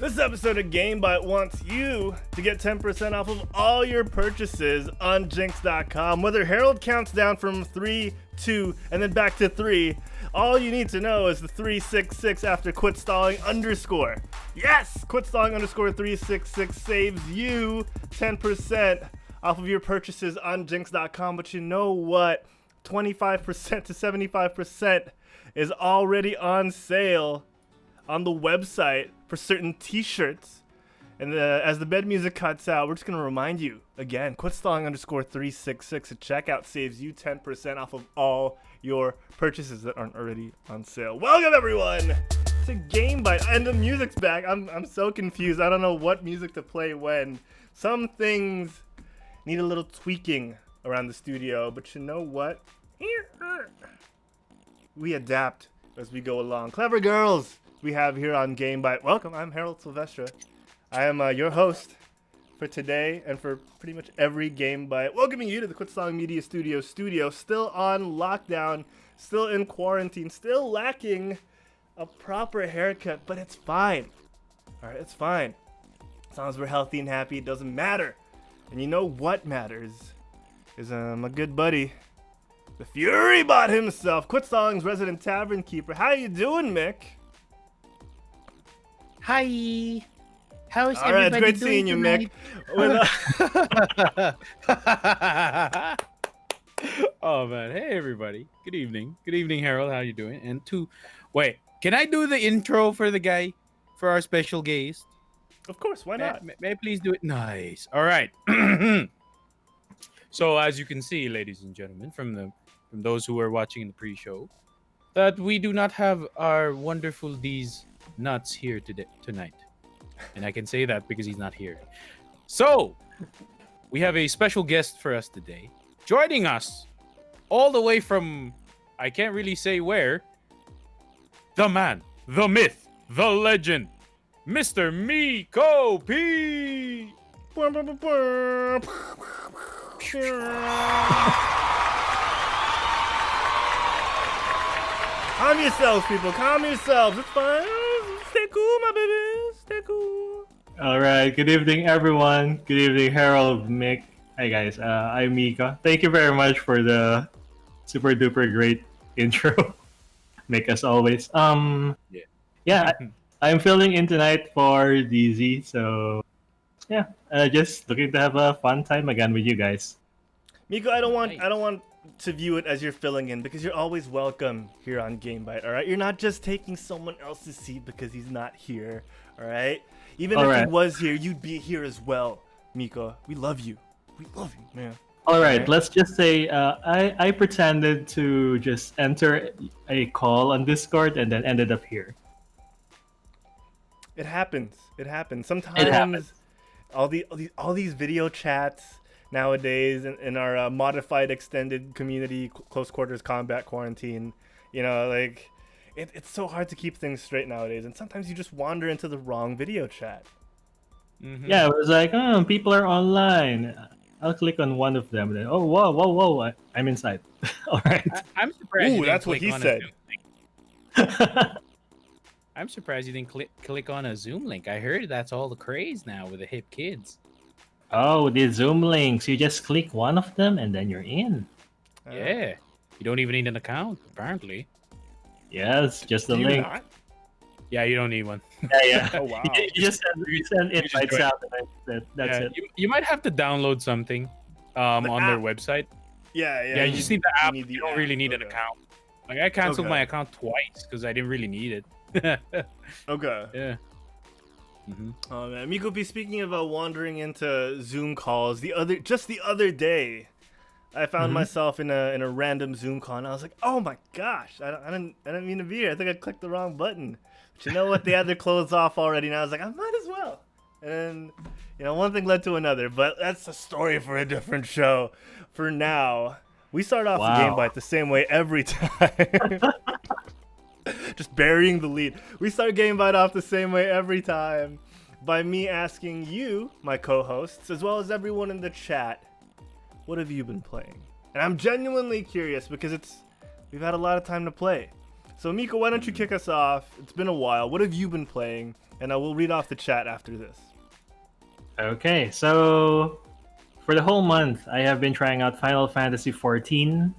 This episode of Gamebyte wants you to get 10% off of all your purchases on Jinx.com. Whether Herald counts down from 3, 2, and then back to 3, all you need to know is the 366 after quit stalling underscore. Yes! Quit stalling underscore 366 saves you 10% off of your purchases on Jinx.com. But you know what? 25% to 75% is already on sale on the website for certain t-shirts. And as the bed music cuts out, we're just going to remind you again, quit stalling underscore 366 at checkout saves you 10% off of all your purchases that aren't already on sale. Welcome everyone to Gamebyte, and the music's back. I'm so confused. I don't know what music to play when. Some things need a little tweaking around the studio, but you know what? We adapt as we go along. Clever girls we have here on Gamebyte. Welcome, I'm Herald Silvestre. I am your host for today and for pretty much every Gamebyte. Welcoming you to the Quit Stalling Media Studio, still on lockdown, still in quarantine, still lacking a proper haircut, but it's fine. Alright, it's fine. As long as we're healthy and happy, it doesn't matter. And you know what matters is my good buddy, the Fury Bot himself, Quit Stalling's resident tavern keeper. How you doing, Mick? Hi. How's All right, everybody great doing seeing you, tonight? Mick. Oh man, hey everybody. Good evening. Good evening, Harold. How you doing? And wait, can I do the intro for the guy, for our special guest? Of course, why not? May I please do it? Nice. All right. So as you can see, ladies and gentlemen, from those who are watching in the pre-show, that we do not have our wonderful D's nuts here tonight. And I can say that because he's not here. So, we have a special guest for us today. Joining us all the way from, I can't really say where, the man, the myth, the legend, Mr. Meekopi. Calm yourselves, people. Calm yourselves. It's fine. Stay cool, my baby. Stay cool. All right. Good evening, everyone. Good evening, Harold, Mick. Hi, guys. I'm Mika. Thank you very much for the super duper great intro, Mick, as always. Yeah. I'm filling in tonight for DZ, so yeah, just looking to have a fun time again with you guys. Miko, I don't want to view it as you're filling in, because you're always welcome here on Gamebyte, all right? You're not just taking someone else's seat because he's not here, all right? Even if he was here, you'd be here as well, Miko. We love you. We love you, man. All right, let's just say I pretended to just enter a call on Discord and then ended up here. It happens. It happens. Sometimes It happens. all these video chats nowadays in our modified extended community close quarters combat quarantine, you know, like it's so hard to keep things straight nowadays, and sometimes you just wander into the wrong video chat. Mm-hmm. Yeah, it was like, oh, people are online. I'll click on one of them. Then, oh, whoa! I'm inside. All right. I'm surprised. Ooh, that's what he said. I'm surprised you didn't click on a Zoom link. I heard that's all the craze now with the hip kids. Oh, the Zoom links. You just click one of them and then you're in. Yeah. You don't even need an account, apparently. Yes, just the Do you link. not? Yeah, you don't need one. Yeah. Oh wow. You just send invites join. out and that's it. You might have to download something on their website. Yeah. Yeah, you just need the app. need the You don't app. really need an Okay. account. Like, I canceled Okay. my account twice because I didn't really need it. Okay. Yeah. Mm-hmm. Oh man, Meekopi, speaking of wandering into Zoom calls, the other day, I found myself in a random Zoom call, and I was like, oh my gosh, I didn't mean to be here. I think I clicked the wrong button. But you know what? They had their clothes off already, and I was like, I might as well. And one thing led to another, but that's a story for a different show. For now, we start off the Gamebyte the same way every time. Just burying the lead. We start Gamebyte off the same way every time, by me asking you, my co-hosts, as well as everyone in the chat, what have you been playing? And I'm genuinely curious because we've had a lot of time to play. So Miko, why don't you kick us off? It's been a while. What have you been playing? And I will read off the chat after this. Okay, so for the whole month, I have been trying out Final Fantasy XIV.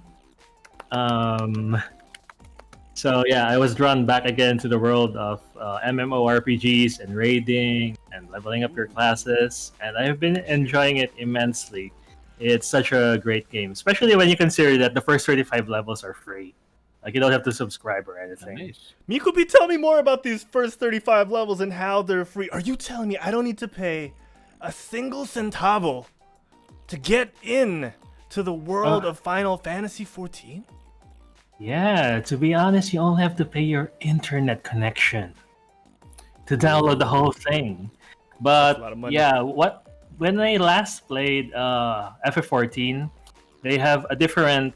So yeah, I was drawn back again to the world of MMORPGs and raiding and leveling up your classes, and I have been enjoying it immensely. It's such a great game, especially when you consider that the first 35 levels are free. Like you don't have to subscribe or anything. Nice. Meekopi, tell me more about these first 35 levels and how they're free. Are you telling me I don't need to pay a single centavo to get in to the world of Final Fantasy XIV? Yeah, to be honest, you only have to pay your internet connection to download the whole thing. That's a lot of But money. yeah, when I last played FF14, they have a different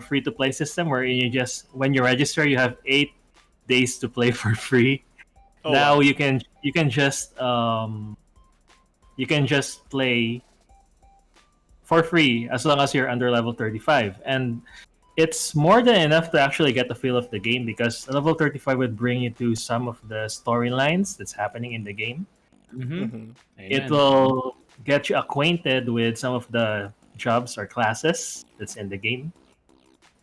free-to-play system where when you register, you have 8 days to play for free. Oh, Now wow. you can just play for free as long as you're under level 35, and it's more than enough to actually get the feel of the game because level 35 would bring you to some of the storylines that's happening in the game. Mm-hmm. It will get you acquainted with some of the jobs or classes that's in the game,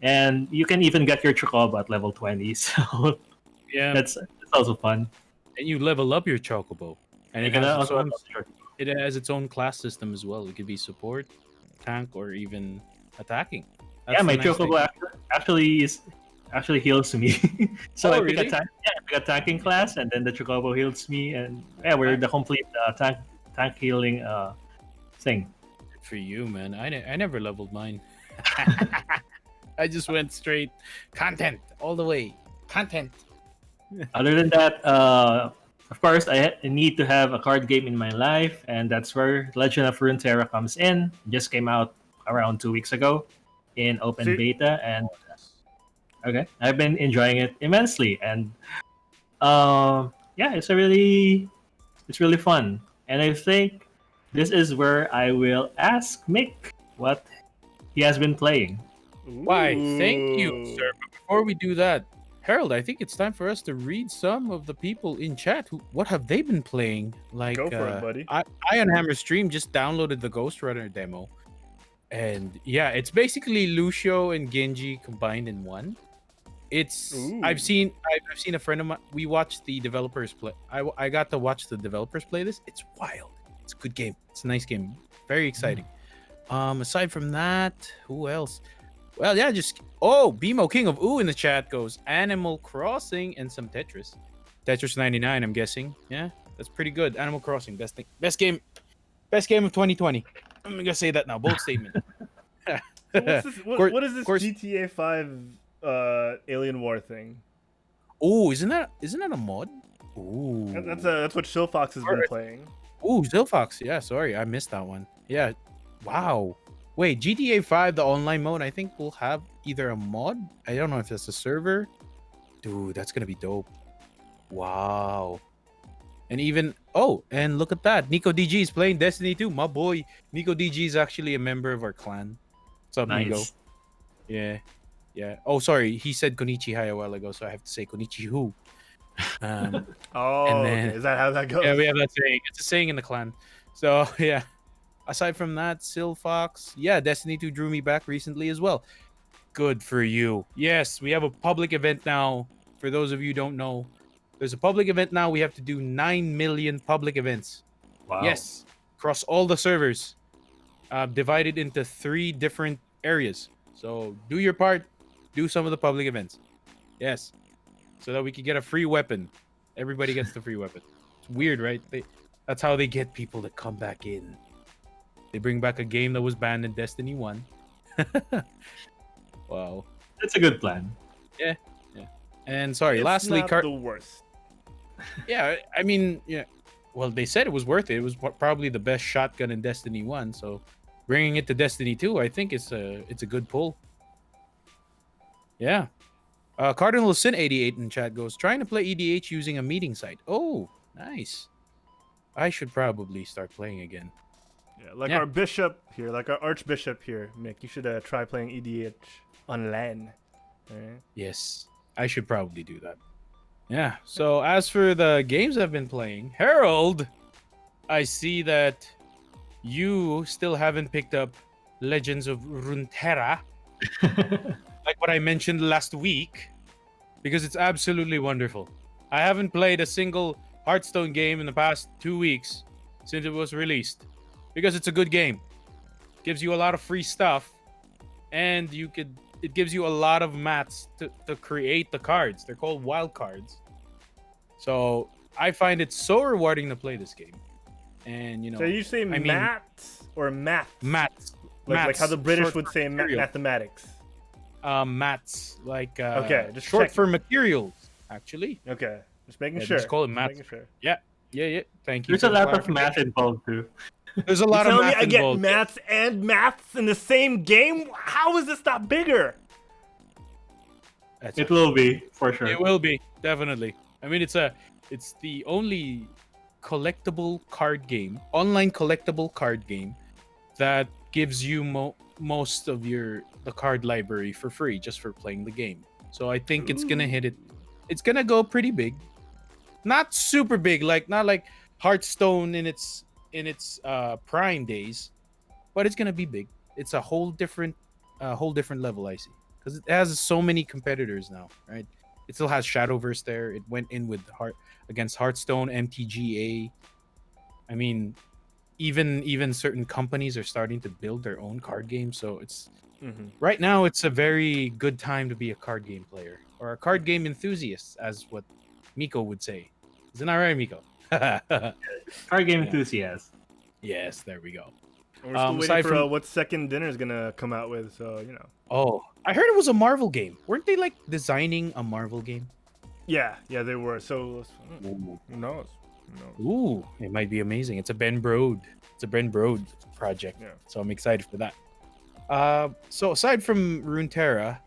and you can even get your chocobo at level 20. So Yeah, that's also fun. and you level up your chocobo, and You can also it has its own class system as well. It could be support, tank, or even attacking. That's yeah, my the nice thing. chocobo actually heals me. So Oh, I pick really? I pick a tanking class, and then the chocobo heals me, and yeah, we're the complete tank healing thing. For you, man. I never leveled mine. I just went straight content all the way. Content. Other than that, of course, I need to have a card game in my life, and that's where Legend of Runeterra comes in. It just came out around 2 weeks ago in open See- beta, and okay, I've been enjoying it immensely, and yeah, it's really fun, and I think this is where I will ask Mick what he has been playing. Why, thank you, Ooh. sir. But before we do that, Harold, I think it's time for us to read some of the people in chat. What have they been playing? Like, Go for it, buddy. I on Hammer Stream just downloaded the Ghost Runner demo, and yeah, it's basically Lucio and Genji combined in one. It's Ooh. I've seen a friend of mine. We watched the developers play. I got to watch the developers play this. It's wild. It's a good game. It's a nice game. Very exciting. Aside from that, who else? Well, yeah, just BMO King of Ooh in the chat goes Animal Crossing and some Tetris. Tetris 99, I'm guessing. Yeah, that's pretty good. Animal Crossing, best game of 2020. I'm gonna say that now. Bold statement. So what's this, what is this course- GTA 5 Alien War thing? Oh, isn't that a mod? Ooh, That's what Showfox has been Alright. playing. Ooh, Zilfox. Yeah, sorry, I missed that one. Yeah, wow. Wait, GTA 5, the online mode, I think will have either a mod. I don't know if that's a server. Dude, that's gonna be dope. Wow. And even and look at that. Nico DG is playing Destiny 2. My boy, Nico DG is actually a member of our clan. What's up, Nico? Nice. Yeah. Yeah. Oh, sorry. He said Konichi Hai a while ago, so I have to say Konichi Hu. Oh, And then- okay. Is that how that goes? Yeah, we have that saying. It's a saying in the clan. So yeah. Aside from that, Silfox, yeah, Destiny 2 drew me back recently as well. Good for you. Yes, we have a public event now. For those of you who don't know, there's a public event now. We have to do 9 million public events. Wow. Yes, across all the servers, divided into 3 different areas. So do your part. Do some of the public events. Yes, so that we can get a free weapon. Everybody gets the free weapon. It's weird, right? That's how they get people to come back in. They bring back a game that was banned in Destiny 1. Wow. It's a good plan. And sorry, It's lastly, not the worst. yeah, I mean, yeah. Well, they said it was worth it. It was probably the best shotgun in Destiny 1. So bringing it to Destiny 2, I think it's a good pull. Yeah. Cardinal Sin 88 in chat goes, trying to play EDH using a meeting site. Oh, nice. I should probably start playing again. Yeah, like Yeah. our bishop here, like our archbishop here, Mick. You should try playing EDH on LAN. Alright? Yes. I should probably do that. Yeah. So as for the games I've been playing, Harold, I see that you still haven't picked up Legends of Runeterra, like what I mentioned last week, because it's absolutely wonderful. I haven't played a single Hearthstone game in the past 2 weeks since it was released, because it's a good game. It gives you a lot of free stuff, and it gives you a lot of mats to create the cards. They're called wild cards. So I find it so rewarding to play this game. And So you say mats or maths? Mats. Like how the British short would for say material. mathematics. Mats, like Okay, just short checking. for materials, actually. Okay, just making Yeah, sure. just call it Just mats. making sure. Yeah. Thank you. There's for a the lot of clarification. math involved too. There's a You lot of telling me math I get involved. maths and maths in the same game? How is this not bigger? That's It will be for sure. It will be, definitely. I mean, it's the only collectible card game, online collectible card game, that gives you most of the card library for free just for playing the game. So I think it's gonna hit it. It's gonna go pretty big, not super big, not like Hearthstone in its prime days, but it's gonna be big. It's a whole different level, I see, because it has so many competitors now, right? It still has Shadowverse there. It went in with against Hearthstone, MTGA. I mean, even certain companies are starting to build their own card games. So it's right now it's a very good time to be a card game player or a card game enthusiast, as what Miko would say. Isn't that right, Miko? Card game enthusiast. Yes, there we go. We're still aside waiting for from- what Second Dinner is gonna come out with. So Oh, I heard it was a Marvel game. Weren't they like designing a Marvel game? Yeah, they were. So Ooh. who knows? Ooh, it might be amazing. It's a Ben Brode. It's a Ben Brode project. Yeah. So I'm excited for that. So aside from Runeterra,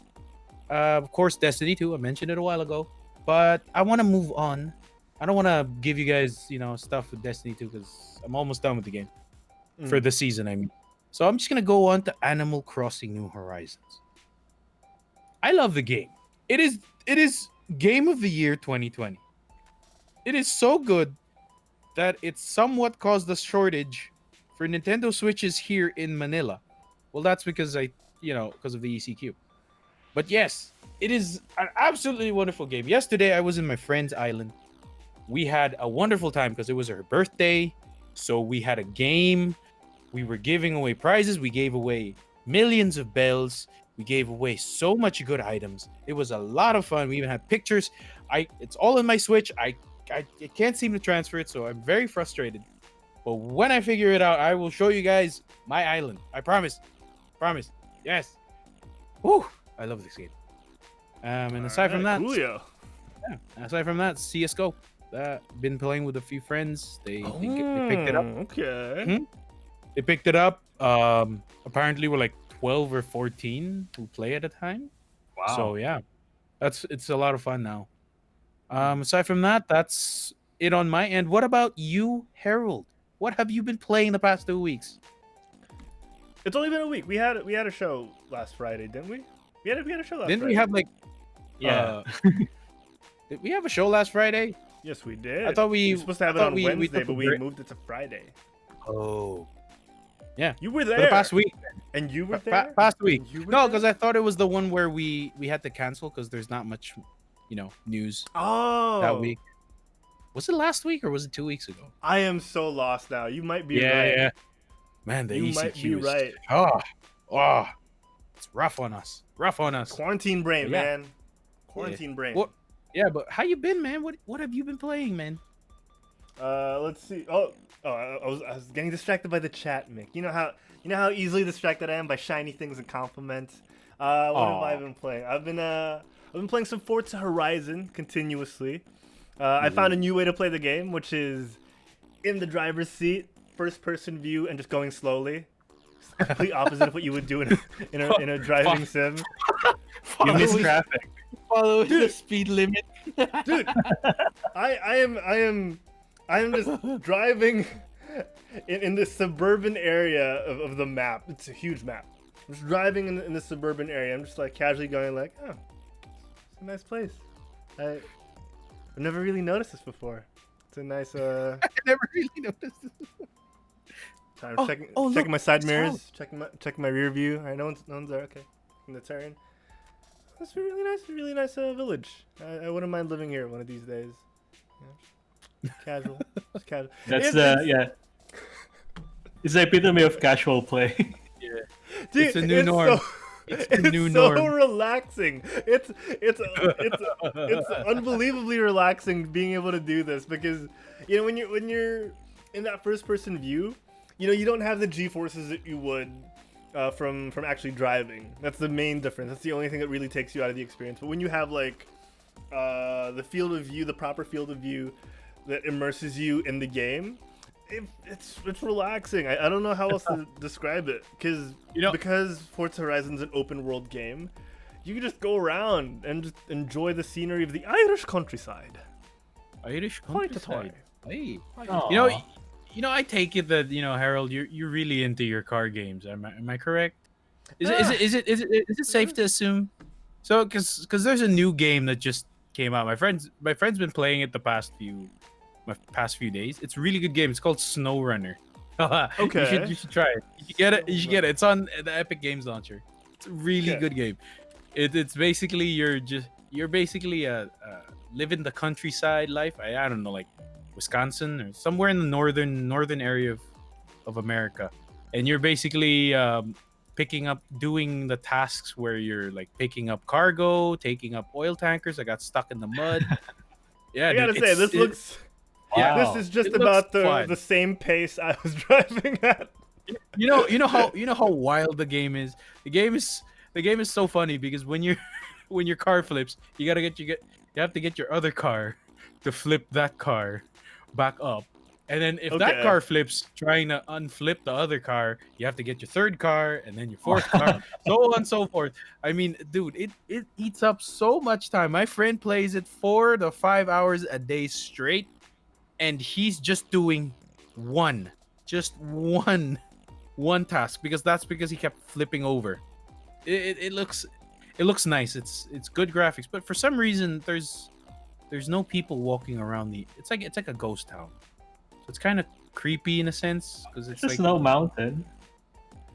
of course Destiny 2, I mentioned it a while ago, but I want to move on. I don't want to give you guys, stuff with Destiny 2 because I'm almost done with the game for the season, I mean. So I'm just going to go on to Animal Crossing New Horizons. I love the game. It is Game of the Year 2020. It is so good that it somewhat caused a shortage for Nintendo Switches here in Manila. Well, that's because because of the ECQ. But yes, it is an absolutely wonderful game. Yesterday, I was in my friend's island. We had a wonderful time because it was her birthday. So we had a game. We were giving away prizes. We gave away millions of bells. We gave away so much good items. It was a lot of fun. We even had pictures. It's all in my Switch. I can't seem to transfer it, so I'm very frustrated. But when I figure it out, I will show you guys my island. I promise. Promise. Yes. Woo! I love this game. And aside from that, Julio. aside from that, CS:GO. Been playing with a few friends. They picked it up. Okay. They picked it up. Apparently, we're like 12 or 14 who play at a time. Wow. So yeah, it's a lot of fun now. Aside from that, that's it on my end. What about you, Harold? What have you been playing the past 2 weeks? It's only been a week. We had a show last Friday, didn't we? We had a show last Didn't Friday. we have like? Yeah. Did we have a show last Friday? Yes, we did. I thought we were supposed to have I it thought on we Wednesday, took but a we break. moved it to Friday. Oh, yeah. You were For there. the past week. And you were there. Past week. You were No, there? because I thought it was the one where we had to cancel because there's not much, news Oh. that week. Was it last week or was it 2 weeks ago? I am so lost now. You might be yeah, right. yeah. Man, the You ECQ might be is right. Oh, it's rough on us. Rough on us. Quarantine brain, Yeah. man. Quarantine brain. What? Yeah, but how you been, man? What have you been playing, man? Let's see. I was getting distracted by the chat, Mick. You know how easily distracted I am by shiny things and compliments. What have I Aw. been playing? I've been playing some Forza Horizon continuously. I found a new way to play the game, which is in the driver's seat, first person view, and just going slowly. It's the complete opposite of what you would do in a driving sim. You miss traffic. Follow the speed limit. Dude, I am just driving in this suburban area of the map. It's a huge map. I'm just driving in the suburban area. I'm just like casually going like, oh, It's a nice place. I've never really noticed this before. It's a nice. I never really noticed this. Sorry, Oh, checking look, my side it's mirrors, checking my rear view. All right, no one's there. Okay, in the turn. That's a really nice village. I wouldn't mind living here one of these days. Yeah. Casual, just casual. That's It's- it's the epitome of casual play. Yeah. Dude, It's a new norm. So, It's the new so norm. relaxing. It's unbelievably relaxing being able to do this because when you're in that first person view, you don't have the G forces that you would from actually driving. That's the main difference. That's the only thing that really takes you out of the experience. But when you have like the field of view, the proper field of view that immerses you in the game, it's relaxing. I don't know how else to describe it because Forza Horizon's an open world game. You can just go around and just enjoy the scenery of the Irish countryside. Irish Quite a countryside. Hey. Aw. I take it that Harold, you're really into your car games. Am I correct? Is it safe to assume? So, because there's a new game that just came out. My friend's been playing it the past few days. It's a really good game. It's called SnowRunner. Okay. You should try it. You should get it. You should get it. It's on the Epic Games launcher. It's a really good game. It's basically you're basically living the countryside life. I don't know, like Wisconsin or somewhere in the northern area of America, and you're basically doing the tasks where you're like picking up cargo, taking up oil tankers that got stuck in the mud. Yeah, I gotta say, this looks. Wow. This is just It about looks fun. the same pace I was driving at. You know how wild the game is. The game is so funny because when your car flips, you have to get your other car to flip that car back up. And then if that Okay. car flips, trying to unflip the other car, you have to get your third car and then your fourth car, so on and so forth. I mean, dude, it eats up so much time. My friend plays it 4 to 5 hours a day straight, and he's just doing one task because he kept flipping over. It looks nice. It's good graphics, but for some reason there's no people walking around it's like a ghost town. So it's kind of creepy in a sense because it's It's like no mountain.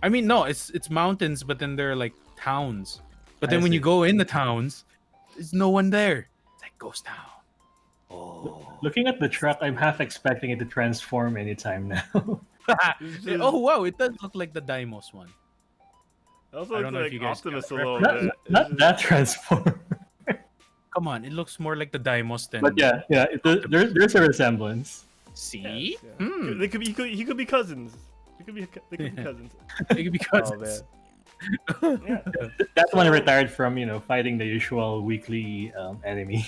I mean, no, it's mountains, but then they're like towns. But then I when you see. go in the towns, there's no one there. It's like ghost town. Oh. Looking at the truck, I'm half expecting it to transform anytime now. It's just- Oh wow, it does look like the Deimos one. Also, I looks don't know if like you guys Optimus a got little not bit. It's not just- that transform. Come on, it looks more like the Deimos than. But yeah, there's a resemblance. See? Yeah. Hmm. They could be. He could be cousins. They could be cousins. It could be Oh cousins. man. Yeah. That one retired from fighting the usual weekly enemy.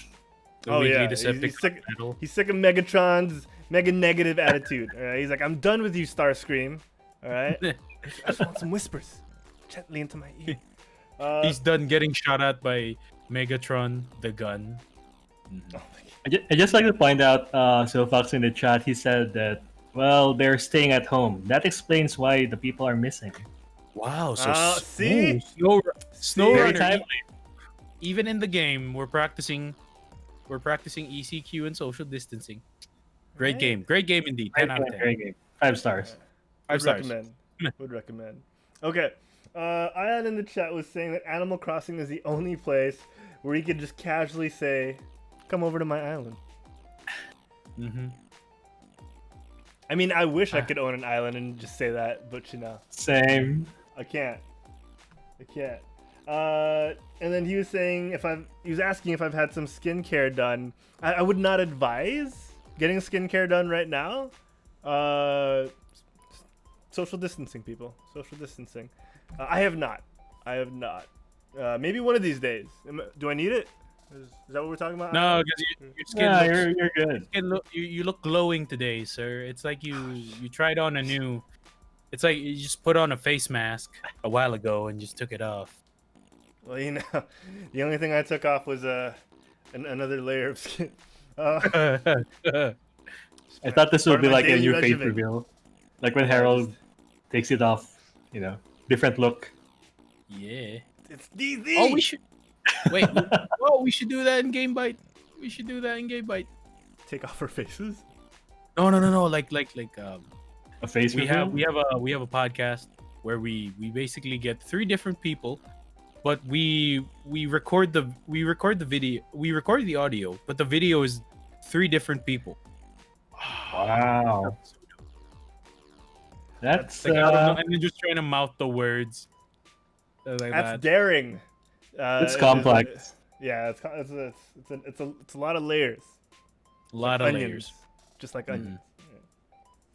The Oh, weekly yeah, Decepticon he's sick- battle. He's sick of Megatron's mega negative attitude. All right. He's like, I'm done with you, Starscream. All right. I just want some whispers gently into my ear. He's done getting shot at by Megatron, the gun. Oh my God. I just like to point out, Silfox in the chat, he said that, well, they're staying at home. That explains why the people are missing. Wow, See? Snow Very Runner. timely. Even in the game, we're practicing ECQ and social distancing. Great Right. Great game indeed. 10 out of 10. Great game. 5 stars. 5 Would stars. recommend. Would recommend. Okay. Ian in the chat was saying that Animal Crossing is the only place where you could just casually say, "Come over to my island." Mm-hmm. I mean, I wish I could own an island and just say that, but Same. I can't. And then he was saying he was asking if I've had some skincare done. I would not advise getting skincare done right now. Social distancing, people. Social distancing. I have not. Maybe one of these days. Do I need it? Is that what we're talking about? No, because your skin Yeah, looks, you're good. you look glowing today, sir. It's like you tried on a new. It's like you just put on a face mask a while ago and just took it off. Well, the only thing I took off was another layer of skin. I thought this would Part be of my like a daily new face regimen. reveal. Like when Harold takes it off, different look. Yeah. It's DZ. Oh, Wait, oh, we should do that in Gamebyte. We should do that in Gamebyte. Take off our faces. No. Like A face we reveal? have a podcast where we basically get 3 different people, but we record the video, we record the audio, but the video is 3 different people. Wow. That's Like, I don't know, and then just trying to mouth the words. Like That's that. daring. it's complex. Yeah, it's a lot of layers. A lot of Onions, layers. just like onions.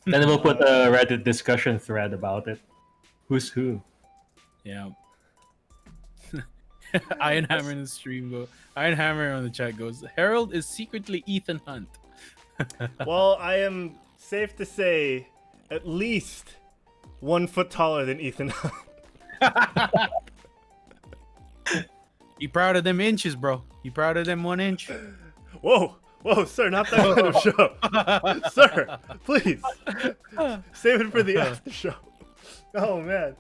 Then we'll put a Reddit discussion thread about it. Who's who? Yeah. Iron Hammer in the stream go. Iron Hammer on the chat goes. Herald is secretly Ethan Hunt. Well, I am safe to say, at least 1 foot taller than Ethan. You proud of them inches, bro? You proud of them 1 inch? Whoa, sir, not that kind of show, sir. Please save it for the after show. Oh man,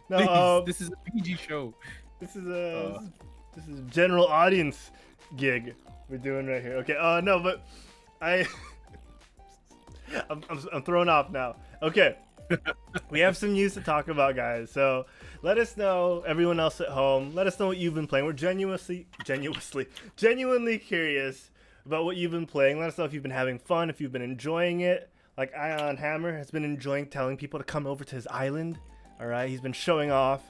no, Please, this is a PG show. this is a general audience gig we're doing right here. Okay, no, but I'm thrown off now. Okay. We have some news to talk about, guys. So let us know, everyone else at home. Let us know what you've been playing. We're genuinely curious about what you've been playing. Let us know if you've been having fun, if you've been enjoying it. Like Ion Hammer has been enjoying telling people to come over to his island. All right, he's been showing off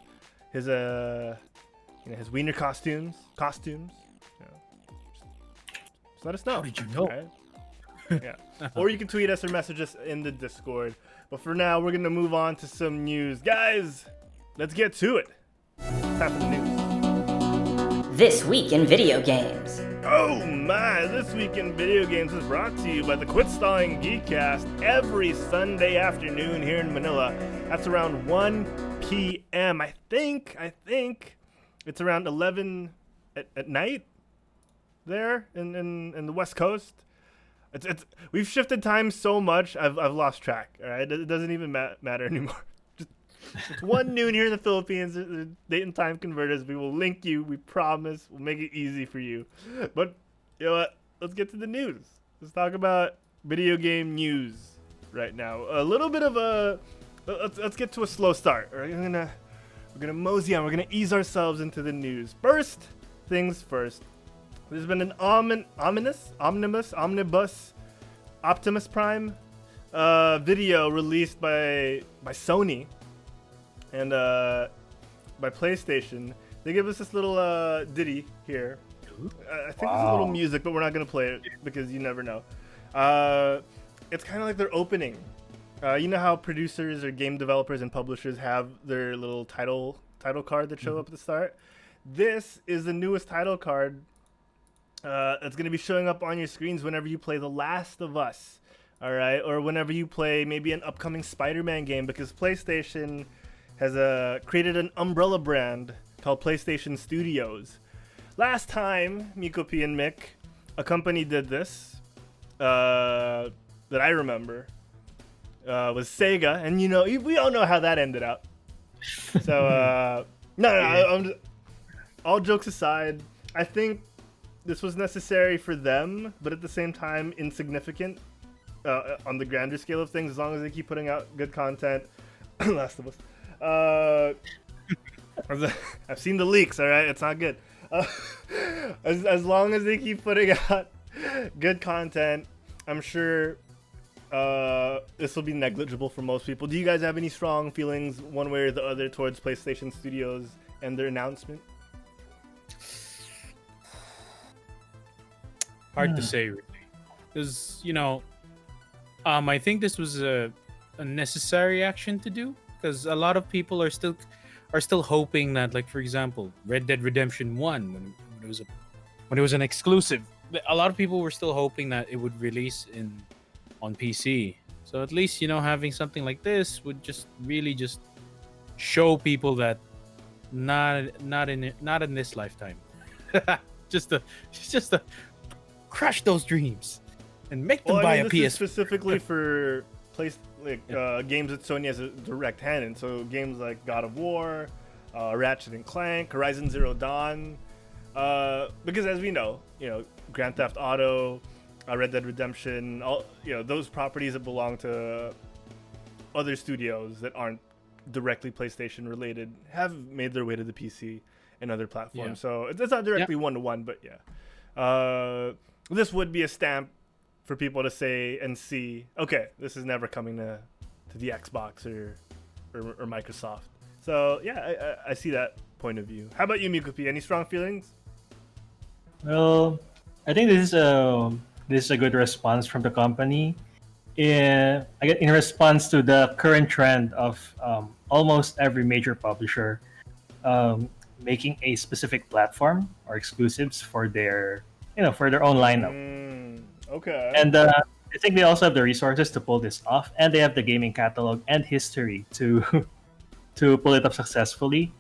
his his wiener costumes. Yeah. Just let us know. How did you know? All right? Yeah. Or you can tweet us or message us in the Discord. But for now, we're going to move on to some news. Guys, let's get to it. Time for the news. This week in video games. Oh my, This Week in Video Games is brought to you by the Quit Stalling Geekcast every Sunday afternoon here in Manila. That's around 1 p.m. I think it's around 11 at night there in the West Coast. It's we've shifted time so much, I've lost track. All right, it doesn't even matter anymore. It's 1 noon here in the Philippines. The date and time converters. We will link you. We promise. We'll make it easy for you. But you know what? Let's get to the news. Let's talk about video game news right now. A little bit of a let's get to a slow start. All right, we're gonna mosey on. We're gonna ease ourselves into the news. First things first. There's been an omnibus Optimus Prime video released by Sony and by PlayStation. They give us this little ditty here. I think it's a little music, but we're not gonna play it because you never know. It's kind of like their opening. You know how producers or game developers and publishers have their little title card that show up at the start? This is the newest title card. It's going to be showing up on your screens whenever you play The Last of Us, all right? Or whenever you play maybe an upcoming Spider-Man game, because PlayStation has created an umbrella brand called PlayStation Studios. Last time, Meekopi and Mick, a company did this that I remember was Sega, and we all know how that ended up. So, I'm just, all jokes aside, I think this was necessary for them, but at the same time insignificant on the grander scale of things, as long as they keep putting out good content. Last of Us. I've seen the leaks, all right? It's not good. As long as they keep putting out good content, I'm sure this will be negligible for most people. Do you guys have any strong feelings one way or the other towards PlayStation Studios and their announcement? Hard to say, really, because I think this was a necessary action to do, because a lot of people are still hoping that, like, for example, Red Dead Redemption 1, when it was an exclusive, a lot of people were still hoping that it would release on PC. So at least having something like this would just really just show people that not in this lifetime. just to crush those dreams and make them buy a this PS. is specifically for games that Sony has a direct hand in. So games like God of War, Ratchet and Clank, Horizon Zero Dawn, Because as we know, Grand Theft Auto, Red Dead Redemption, all those properties that belong to other studios that aren't directly PlayStation related have made their way to the PC and other platforms. Yeah. So it's not directly one-to-one, but yeah. This would be a stamp for people to say and see, okay, this is never coming to the Xbox or Microsoft. So yeah, I see that point of view. How about you, Meekopi? Any strong feelings? Well, I think this is a good response from the company. In response to the current trend of almost every major publisher making a specific platform or exclusives for their own lineup. Okay. And I think they also have the resources to pull this off, and they have the gaming catalog and history to to pull it up successfully.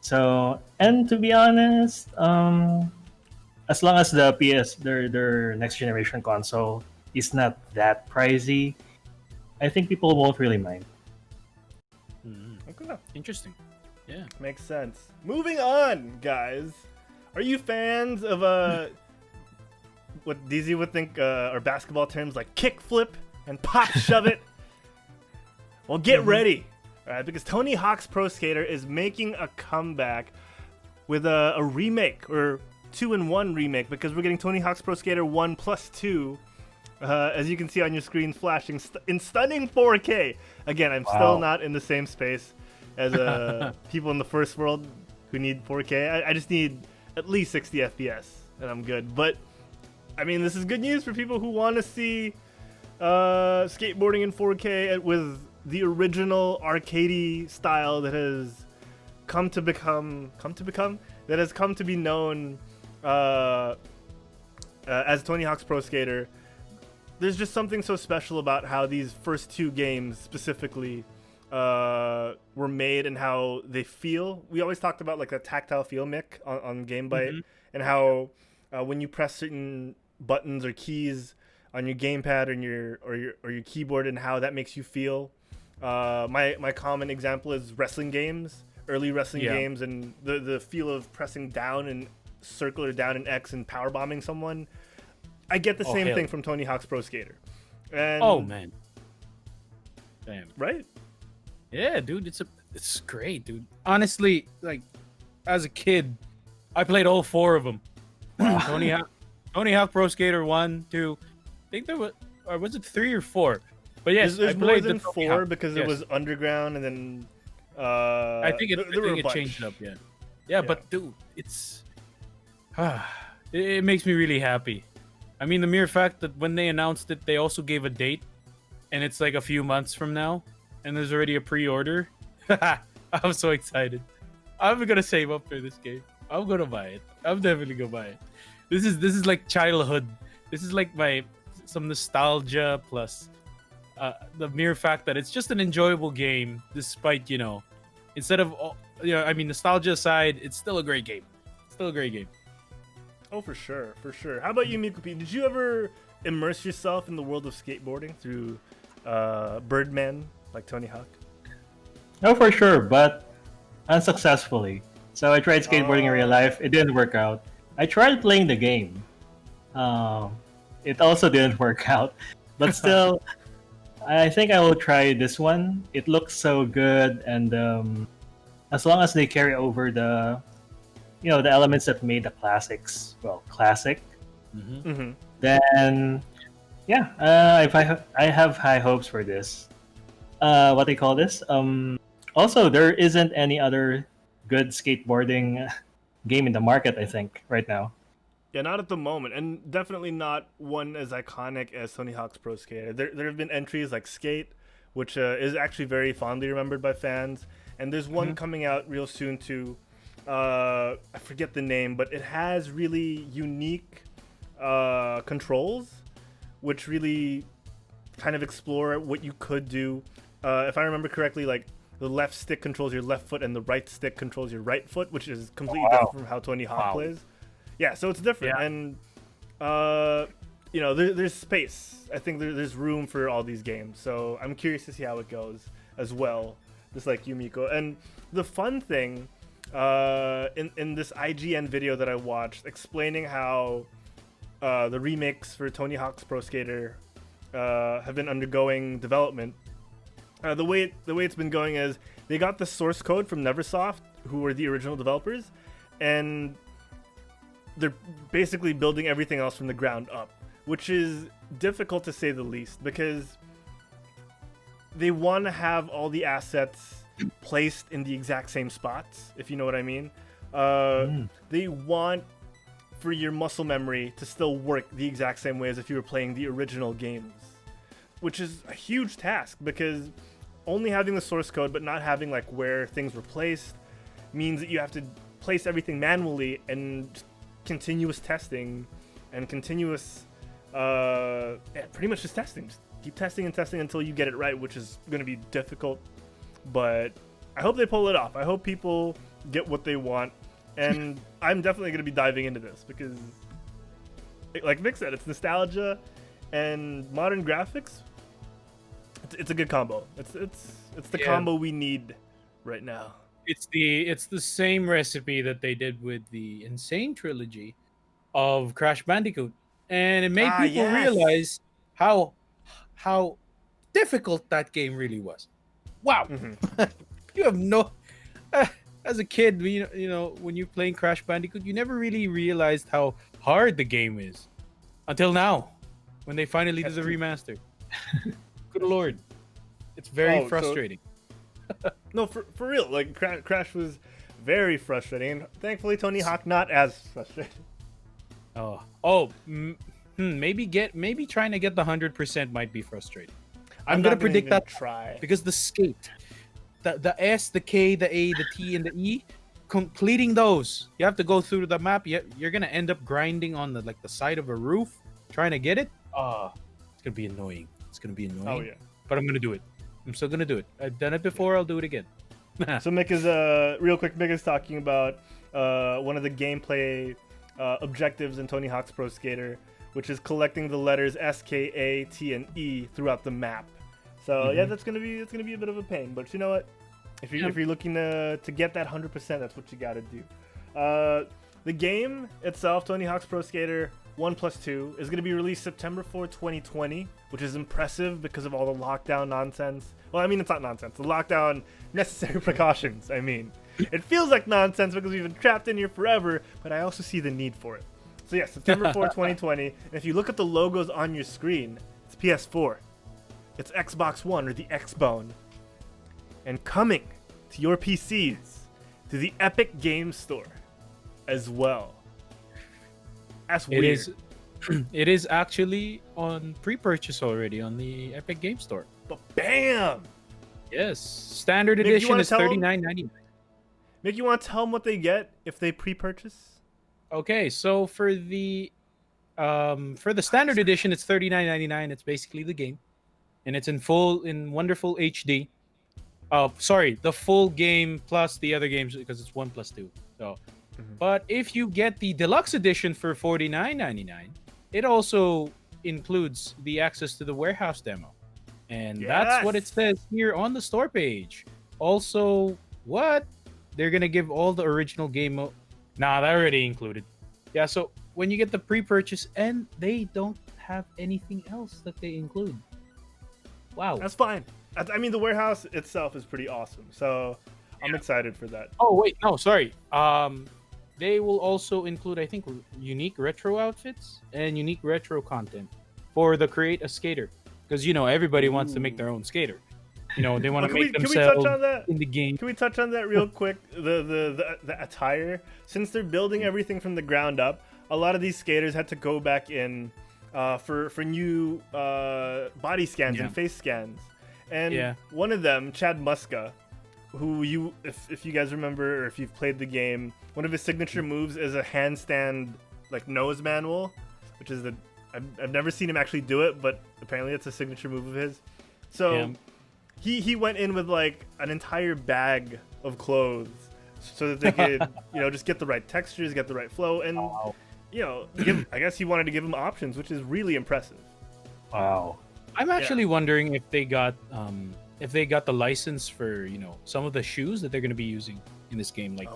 So, and to be honest, as long as the their next generation console is not that pricey, I think people won't really mind. Okay. Interesting. Yeah. Makes sense. Moving on, guys. Are you fans of what DZ would think are basketball terms like kick flip and pop shove it? Well, get ready, all right? Because Tony Hawk's Pro Skater is making a comeback with a remake, or 2-in-1 remake, because we're getting Tony Hawk's Pro Skater 1 plus 2. As you can see on your screen, flashing in stunning 4K. Again, I'm still not in the same space as people in the first world who need 4K. I just need at least 60 FPS, and I'm good. But, I mean, this is good news for people who want to see skateboarding in 4K with the original arcadey style that has come to be known as Tony Hawk's Pro Skater. There's just something so special about how these first two games specifically were made and how they feel. We always talked about like the tactile feel, Mick, on Gamebyte, and how when you press certain buttons or keys on your gamepad or your keyboard, and how that makes you feel. My common example is wrestling games, early wrestling games, and the feel of pressing down and circle or down and X and power bombing someone. I get the same thing from Tony Hawk's Pro Skater. And, oh man. Damn. Right? Yeah, dude, it's great, dude. Honestly, like as a kid, I played all four of them. Tony Hawk Pro Skater 1, 2. I think there was, or was it 3 or 4? But yes, there's I more played than the 4 because it was underground, and then I think it changed up. Yeah, but dude, it's it makes me really happy. I mean, the mere fact that when they announced it, they also gave a date, and it's like a few months from now, and there's already a pre-order. I'm so excited. I'm gonna save up for this game. I'm gonna buy it. I'm definitely gonna buy it. This is like childhood. This is like some nostalgia plus the mere fact that it's just an enjoyable game, despite instead of nostalgia aside, it's still a great game. Still a great game. Oh, for sure. How about you, Meekopi? Did you ever immerse yourself in the world of skateboarding through Birdman, like Tony Hawk? No, for sure, but unsuccessfully. So I tried skateboarding in real life. It didn't work out. I tried playing the game. It also didn't work out. But still, I think I will try this one. It looks so good, and as long as they carry over the elements that made the classics classic, then I have high hopes for this. What they call this? Also, there isn't any other good skateboarding game in the market, I think, right now. Yeah, not at the moment, and definitely not one as iconic as Tony Hawk's Pro Skater. There have been entries like Skate, which is actually very fondly remembered by fans, and there's one coming out real soon too. I forget the name, but it has really unique controls, which really kind of explore what you could do. If I remember correctly, like the left stick controls your left foot and the right stick controls your right foot, which is completely different from how Tony Hawk plays. Yeah, so it's different, and there's space. I think there's room for all these games, so I'm curious to see how it goes as well, just like you, Miko. And the fun thing in this IGN video that I watched, explaining how the remakes for Tony Hawk's Pro Skater have been undergoing development. The way it's been going is they got the source code from Neversoft, who were the original developers, and they're basically building everything else from the ground up, which is difficult to say the least, because they want to have all the assets placed in the exact same spots, if you know what I mean. They want for your muscle memory to still work the exact same way as if you were playing the original games, which is a huge task, because only having the source code but not having like where things were placed means that you have to place everything manually, and continuous testing and continuous pretty much just testing. Just keep testing and testing until you get it right, which is going to be difficult, but I hope they pull it off. I hope people get what they want, and I'm definitely going to be diving into this because, like Mick said, it's nostalgia and modern graphics. It's a good combo. It's the combo we need right now. It's the same recipe that they did with the Insane trilogy of Crash Bandicoot, and it made people realize how difficult that game really was. Wow. You have no as a kid, you know, when you're playing Crash Bandicoot, you never really realized how hard the game is until now, when they finally did the remaster. Good lord, it's very frustrating. No, for real, like Crash was very frustrating. Thankfully, Tony Hawk not as frustrating. Maybe trying to get the 100% might be frustrating. I'm gonna predict that try, because the skate, the S, the K, the A, the T, and the E, completing those, you have to go through the map. You're gonna end up grinding on the side of a roof trying to get it. It's gonna be annoying. Oh yeah, but I'm gonna do it. I'm still gonna do it. I've done it before. I'll do it again. So Mick is real quick. Mick is talking about one of the gameplay objectives in Tony Hawk's Pro Skater, which is collecting the letters S, K, A, T, and E throughout the map. So yeah, that's gonna be a bit of a pain. But you know what? If you're looking to get that 100%, that's what you gotta do. The game itself, Tony Hawk's Pro Skater 1+2, is going to be released September 4, 2020, which is impressive because of all the lockdown nonsense. Well, I mean, it's not nonsense. The lockdown necessary precautions, I mean. It feels like nonsense because we've been trapped in here forever, but I also see the need for it. So yeah, September 4, 2020. And if you look at the logos on your screen, it's PS4. It's Xbox One, or the X-Bone. And coming to your PCs, to the Epic Games Store as well. That's weird. It is actually on pre-purchase already on the Epic Game Store. But bam! Yes, standard edition is $39.99. Mick, you want to tell them what they get if they pre-purchase? Okay, so for the standard edition, it's $39.99. It's basically the game, and it's in wonderful HD. Sorry, the full game plus the other games, because it's 1+2. So. But if you get the deluxe edition for $49.99, it also includes the access to the warehouse demo. And that's what it says here on the store page. Also, what? They're going to give all the original game Nah, that already included. Yeah, so when you get the pre-purchase, and they don't have anything else that they include. Wow. That's fine. I mean, the warehouse itself is pretty awesome. So I'm excited for that. Oh, wait. No, sorry. They will also include, I think, unique retro outfits and unique retro content for the Create a Skater. Because, everybody wants to make their own skater. They want to make themselves in the game. Can we touch on that real quick? The attire. Since they're building everything from the ground up, a lot of these skaters had to go back in for new body scans and face scans. And one of them, Chad Muska, who if you guys remember, or if you've played the game, one of his signature moves is a handstand nose manual, which is I've never seen him actually do it, but apparently it's a signature move of his. So he went in with an entire bag of clothes so that they could just get the right textures, get the right flow, and I guess he wanted to give him options, which is really impressive. Wow. I'm actually wondering if they got if they got the license for some of the shoes that they're going to be using in this game. Like,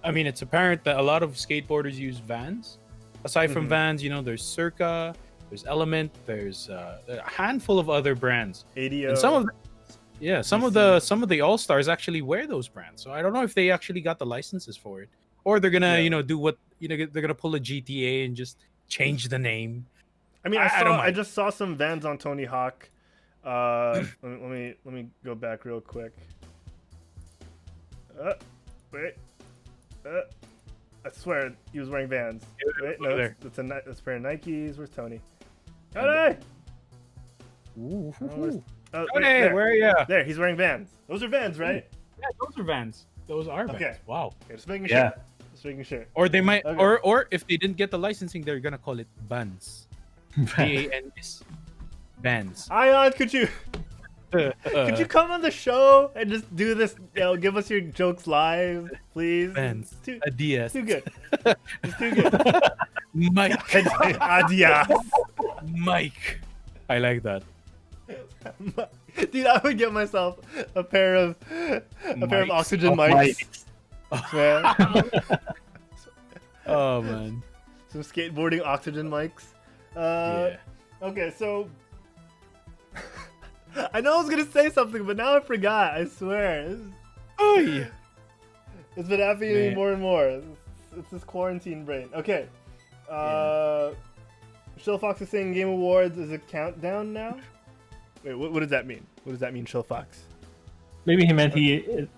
I mean, it's apparent that a lot of skateboarders use Vans. Aside from Vans, there's Circa, there's Element, there's a handful of other brands. ADO. And some of the All Stars actually wear those brands. So I don't know if they actually got the licenses for it, or they're gonna do what they're gonna pull a GTA and just change the name. I mean, I just saw some Vans on Tony Hawk. Let me go back real quick. Wait. I swear he was wearing Vans. Wait, no, it's a pair of Nikes. Where's Tony? Tony! Tony, there. where are you? There, he's wearing Vans. Those are Vans, right? Yeah, those are Vans. Those are Vans. Okay. Wow. Okay, just making sure. Just making sure. Or they might, Okay. or if they didn't get the licensing, they're gonna call it Vans. Vans. Vans. Ion, could you come on the show and just do this? Give us your jokes live, please. Vans. Too Adios. good. It's too good. Mike. Adios. Mike. I like that. Dude, I would get myself a pair of oxygen mics. Man. Oh man. Some skateboarding oxygen mics. Yeah. Okay, so I know I was gonna say something, but now I forgot. I swear. Oh, It's been happening Man. more and more. It's this quarantine brain. Okay. Shill Fox is saying Game Awards is a countdown now. Wait, what does that mean? What does that mean, Shill Fox? Maybe he meant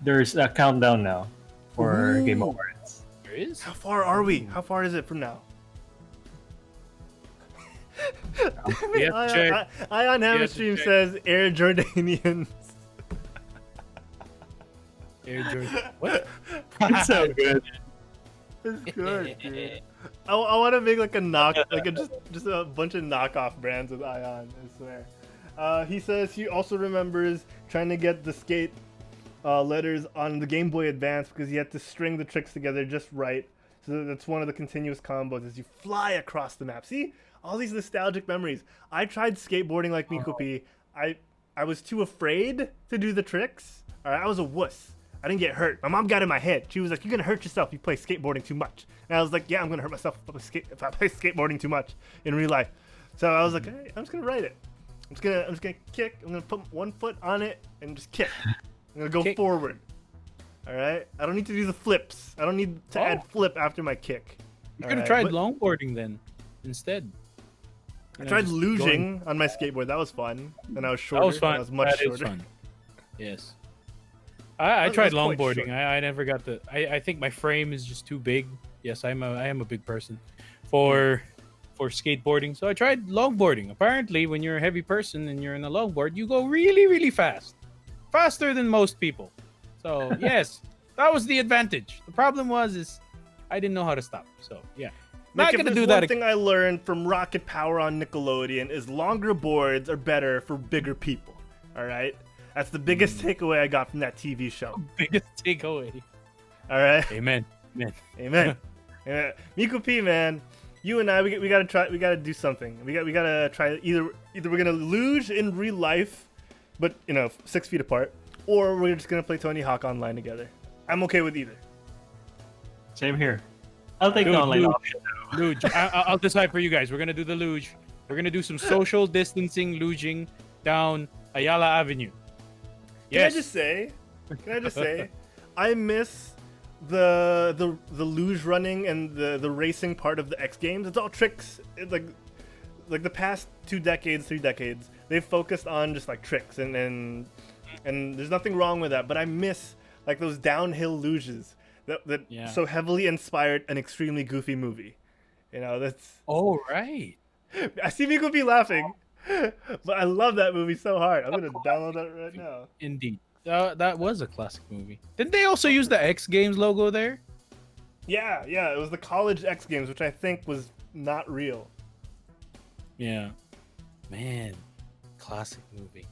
there's a countdown now for Game Awards. There is. How far are we? How far is it from now? Damn it, have to check. Ion Hammerstream says Air Jordanians. Air Jordan. What? It's so good. It's good, dude. I want to make like just a bunch of knockoff brands with Ion. I swear. He says he also remembers trying to get the skate letters on the Game Boy Advance because he had to string the tricks together just right. So that's one of the continuous combos as you fly across the map. See, all these nostalgic memories. I tried skateboarding like Meekopi. I was too afraid to do the tricks. All right, I was a wuss. I didn't get hurt. My mom got in my head. She was like, "You're gonna hurt yourself if you play skateboarding too much." And I was like, "Yeah, I'm gonna hurt myself if I play skateboarding too much in real life." So I was like, "Hey, I'm just gonna write it. I'm just gonna kick. I'm gonna put one foot on it and just kick. I'm gonna go forward. All right. I don't need to do the flips. I don't need to add flip after my kick." You could have tried longboarding then instead. I tried luging on my skateboard. That was fun. And I was shorter. That was fun. I was much That is shorter. fun. Yes. I tried was quite longboarding. short. I never got the. I think my frame is just too big. Yes, I am a big person for skateboarding. So I tried longboarding. Apparently, when you're a heavy person and you're in a longboard, you go really, really fast, faster than most people. So yes, that was the advantage. The problem is I didn't know how to stop. So yeah, not Nick, if gonna there's do that. one thing I learned from Rocket Power on Nickelodeon is longer boards are better for bigger people. All right, that's the biggest takeaway I got from that TV show. Biggest takeaway. All right, Amen. Amen. amen. Amen. Meekopi, man, you and I, we gotta try. We gotta do something. We gotta try. Either we're gonna luge in real life, but 6 feet apart, or we're just gonna play Tony Hawk online together. I'm okay with either. Same here. I'll take the Dude, online luge. option. Luge. I'll decide for you guys. We're gonna do the luge. We're gonna do some social distancing luging down Ayala Avenue. Yes. Can I just say, I miss the luge running and the racing part of the X Games. It's all tricks. It's like the past 3 decades, they've focused on just like tricks and there's nothing wrong with that. But I miss like those downhill luges that so heavily inspired an extremely goofy movie. That's. Oh right. I see people be laughing, but I love that movie so hard. I'm gonna download that right now. Indeed. That was a classic movie. Didn't they also use the X Games logo there? Yeah, it was the college X Games, which I think was not real. Yeah. Man, classic movie.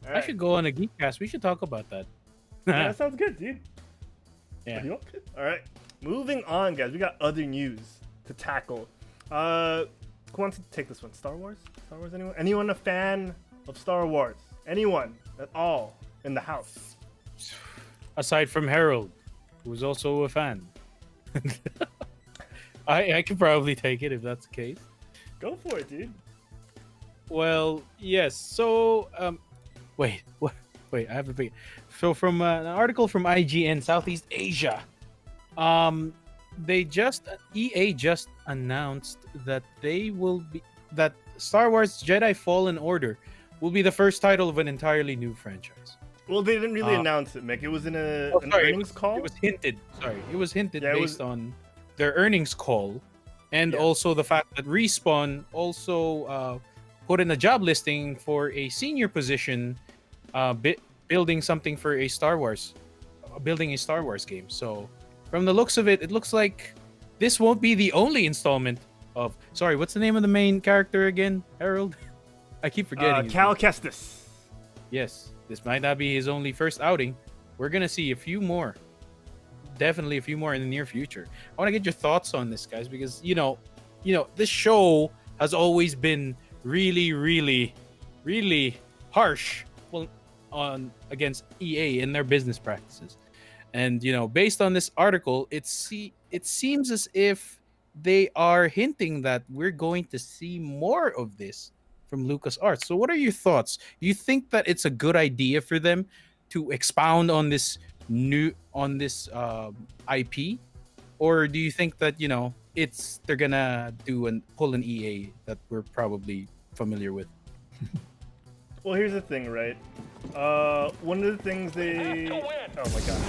All I right. should go on a Geekcast. We should talk about that. Yeah, that sounds good, dude. Yeah. All right, moving on, guys. We got other news to tackle. Who wants to take this one? Star Wars? Anyone? Anyone a fan of Star Wars? Anyone? at all in the house? Aside from Herald, who's also a fan. I could probably take it if that's the case. Go for it, dude. Well, yes. So, wait, what? Wait, I have a big. So, from an article from IGN Southeast Asia, EA just announced that that Star Wars Jedi Fallen Order will be the first title of an entirely new franchise. Well, they didn't really announce it, Mick. It was in an earnings call. It was hinted. Sorry, it was hinted Yeah, based on their earnings call, and also the fact that Respawn also put in a job listing for a senior position, building something for a Star Wars, building a Star Wars game. So, from the looks of it, it looks like this won't be the only installment of. Sorry, what's the name of the main character again, Harold? I keep forgetting. Cal Kestis. Yes, this might not be his only first outing. We're gonna see a few more. Definitely a few more in the near future. I want to get your thoughts on this, guys, because this show has always been really, really, really harsh against EA and their business practices. And based on this article, it seems as if they are hinting that we're going to see more of this from LucasArts. So what are your thoughts? Do you think that it's a good idea for them to expound on this IP, or do you think that they're gonna pull an EA that we're probably familiar with? Well, here's the thing, right? One of the things they... Oh my god.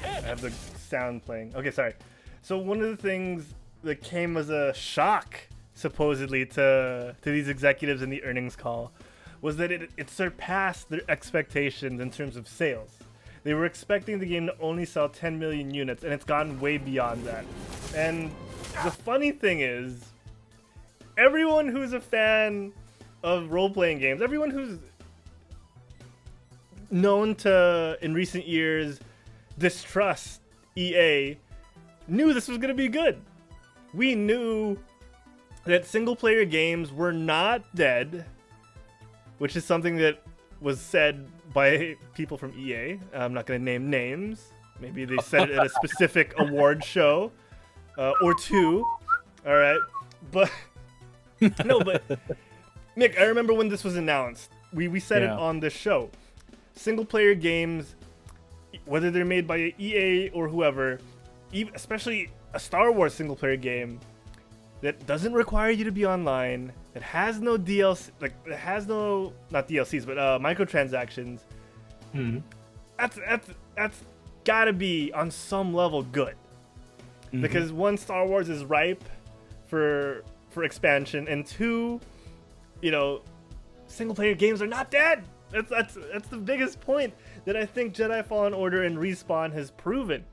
I have the sound playing. Okay, sorry. So one of the things that came as a shock, supposedly, to these executives in the earnings call was that it surpassed their expectations in terms of sales. They were expecting the game to only sell 10 million units, and it's gone way beyond that. And the funny thing is, everyone who's a fan of role-playing games, everyone who's known to, in recent years, distrust EA, knew this was going to be good. We knew that single-player games were not dead, which is something that was said by people from EA. I'm not going to name names. Maybe they said it at a specific award show or two. All right. But no, but Mick, I remember when this was announced. We said it on this show. Single player games, whether they're made by EA or whoever, especially a Star Wars single player game that doesn't require you to be online, that has no DLC, it has no, not DLCs, but microtransactions. That's gotta be on some level good, because one, Star Wars is ripe for expansion, and two, single player games are not dead. That's the biggest point that I think Jedi Fallen Order and Respawn has proven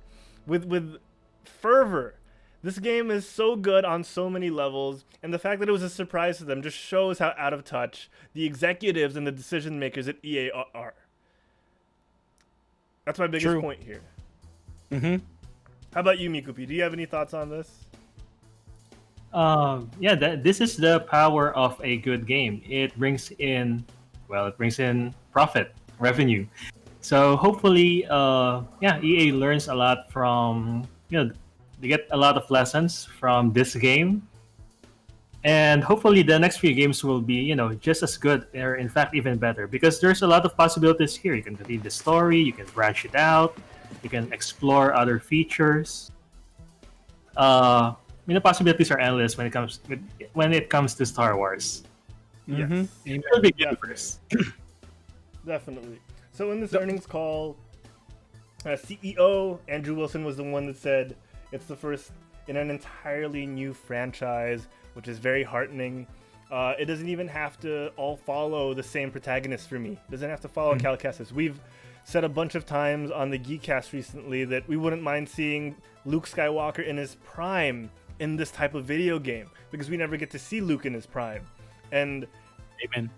with fervor. This game is so good on so many levels, and the fact that it was a surprise to them just shows how out of touch the executives and the decision makers at EA are. That's my biggest point here. How about you, Meekopi? Do you have any thoughts on this? This is the power of a good game. It brings in profit, revenue. So hopefully, EA learns a lot from, they get a lot of lessons from this game. And hopefully the next few games will be, just as good, or in fact even better, because there's a lot of possibilities here. You can read the story, you can branch it out, you can explore other features. The possibilities are endless when it comes to Star Wars. Yes. It'll be good first. Definitely. So in this earnings call, CEO Andrew Wilson was the one that said it's the first in an entirely new franchise, which is very heartening. It doesn't even have to all follow the same protagonist for me. It doesn't have to follow Cal Kestis. We've said a bunch of times on the Geekcast recently that we wouldn't mind seeing Luke Skywalker in his prime in this type of video game, because we never get to see Luke in his prime. And Amen.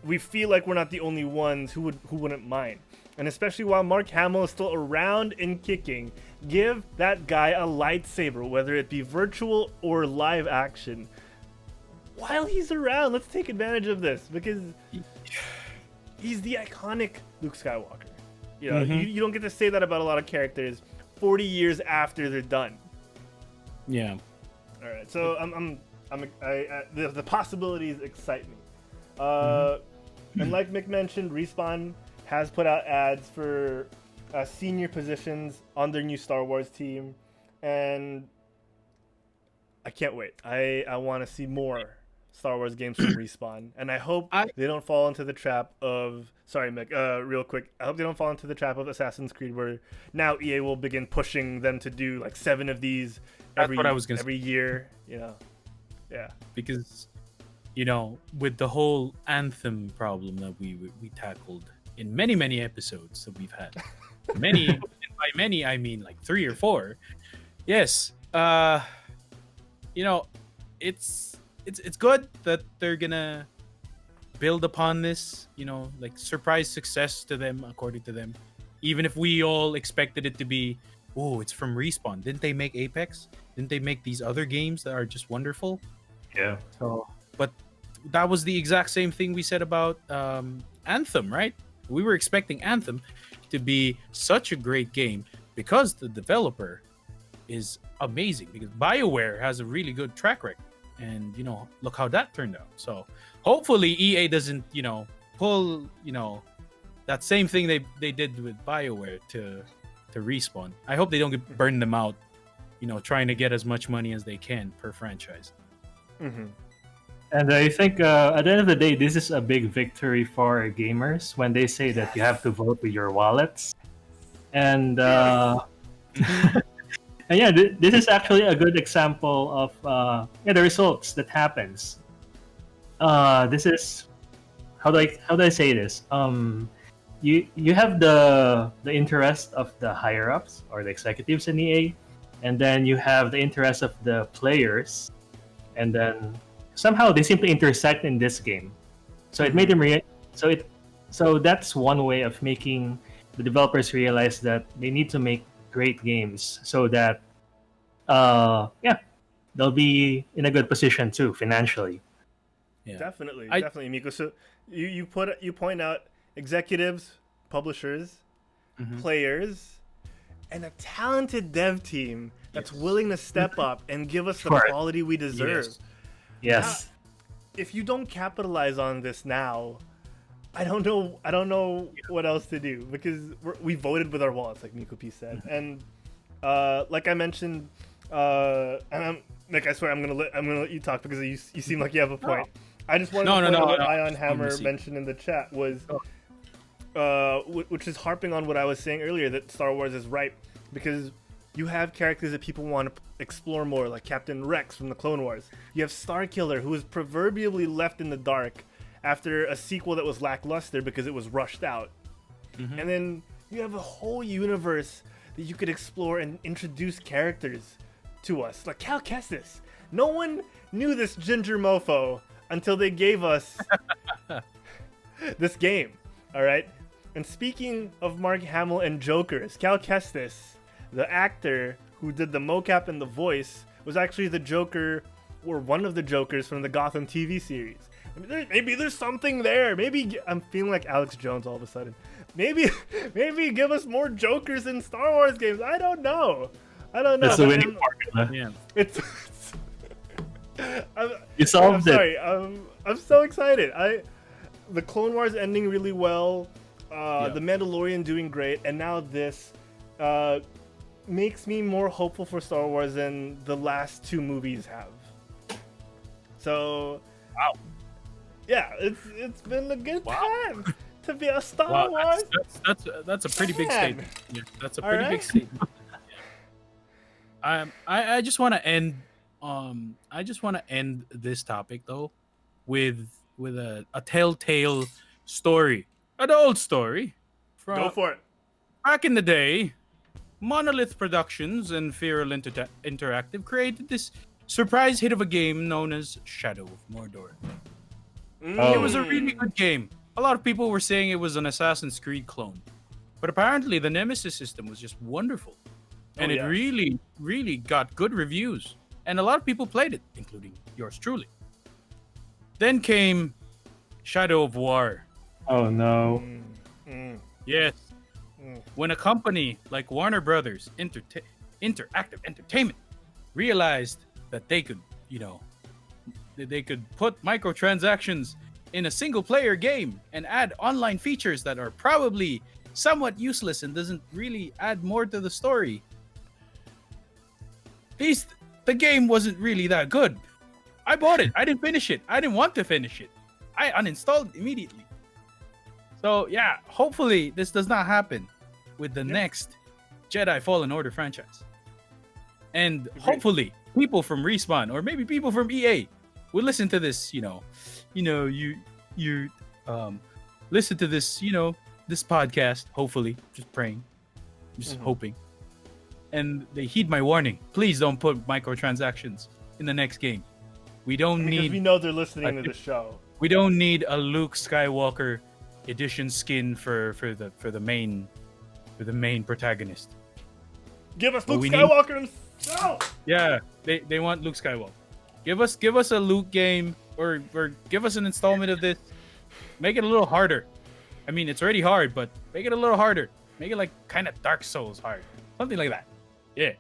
We feel like we're not the only ones who wouldn't mind. And especially while Mark Hamill is still around and kicking, give that guy a lightsaber, whether it be virtual or live action. While he's around, let's take advantage of this, because he's the iconic Luke Skywalker. You know, you don't get to say that about a lot of characters 40 years after they're done. Yeah. All right, so the possibilities excite me. And like Mick mentioned, Respawn has put out ads for senior positions on their new Star Wars team, and I can't wait. I want to see more Star Wars games from Respawn, and I hope they don't fall into the trap of... Sorry, Mick, real quick. I hope they don't fall into the trap of Assassin's Creed, where now EA will begin pushing them to do like 7 of these every year, you know. Yeah. Because, you know, with the whole Anthem problem that we tackled in many episodes that we've had, many, and by many I mean like 3 or 4. Yes, you know, it's good that they're gonna build upon this, you know, like surprise success to them, according to them. Even if we all expected it to be, oh, it's from Respawn. Didn't they make Apex? Didn't they make these other games that are just wonderful? Yeah. So, but that was the exact same thing we said about Anthem, right? We were expecting Anthem to be such a great game because the developer is amazing, because BioWare has a really good track record. And, you know, look how that turned out. So hopefully EA doesn't, you know, pull, you know, that same thing they did with BioWare to Respawn. I hope they don't burn them out, you know, trying to get as much money as they can per franchise. Mm-hmm. And I think at the end of the day, this is a big victory for gamers when they say that you have to vote with your wallets. And and yeah, this is actually a good example of the results that happens. This is how do I say this? You have the interest of the higher ups or the executives in EA, and then you have the interest of the players, and then somehow they simply intersect in this game. So it made them so that's one way of making the developers realize that they need to make great games so that they'll be in a good position too financially. Yeah. Definitely, Miko. So you point out executives, publishers, players, and a talented dev team that's willing to step up and give us the quality we deserve. Yes. Now, if you don't capitalize on this now, I don't know what else to do, because we voted with our wallets, like Meekopi said, and like I mentioned, and Nick, I swear I'm gonna let you talk because you seem like you have a point. I just wanted to point out what Ion Hammer mentioned in the chat was, which is harping on what I was saying earlier, that Star Wars is ripe because you have characters that people want to explore more, like Captain Rex from the Clone Wars. You have Starkiller, who was proverbially left in the dark after a sequel that was lackluster because it was rushed out. And then you have a whole universe that you could explore and introduce characters to us, like Cal Kestis. No one knew this ginger mofo until they gave us this game. All right. And speaking of Mark Hamill and Jokers, Cal Kestis, the actor who did the mocap and the voice, was actually the Joker, or one of the Jokers from the Gotham TV series. Maybe there's something there. Maybe I'm feeling like Alex Jones all of a sudden. Maybe give us more Jokers in Star Wars games. I don't know. That's the winning formula. Yeah. It's You solved it. Sorry. I'm so excited. The Clone Wars ending really well. The Mandalorian doing great, and now this makes me more hopeful for Star Wars than the last 2 movies have. So, wow. Yeah, it's been a good time to be a Star Wars. That's a pretty big statement. Yeah, that's a pretty big statement. I just want to end. I just want to end this topic though, with a telltale story, an old story. Go for it. Back in the day, Monolith Productions and Feral Interactive created this surprise hit of a game known as Shadow of Mordor. It was a really good game. A lot of people were saying it was an Assassin's Creed clone, but apparently the Nemesis system was just wonderful, and it really, really got good reviews, and a lot of people played it, including yours truly. Then came Shadow of War, Oh no. Yes. Mm. When a company like Warner Brothers Interactive Entertainment realized that they could, they could put microtransactions in a single player game and add online features that are probably somewhat useless and doesn't really add more to the story. The game wasn't really that good. I bought it. I didn't finish it. I didn't want to finish it. I uninstalled it immediately. So yeah, hopefully this does not happen with the next Jedi Fallen Order franchise. And hopefully people from Respawn or maybe people from EA will listen to this, you listen to this, this podcast, hopefully, just praying, just hoping. And they heed my warning. Please don't put microtransactions in the next game. We don't Because need we know they're listening to the show. we don't need a Luke Skywalker edition skin for the main protagonist. Give us What Luke we need- Skywalker himself. Yeah, they want Luke Skywalker. Give us a Luke game or give us an installment of this. Make it a little harder. I mean, it's already hard, but make it a little harder. Make it like kind of Dark Souls hard. Something like that. Yeah.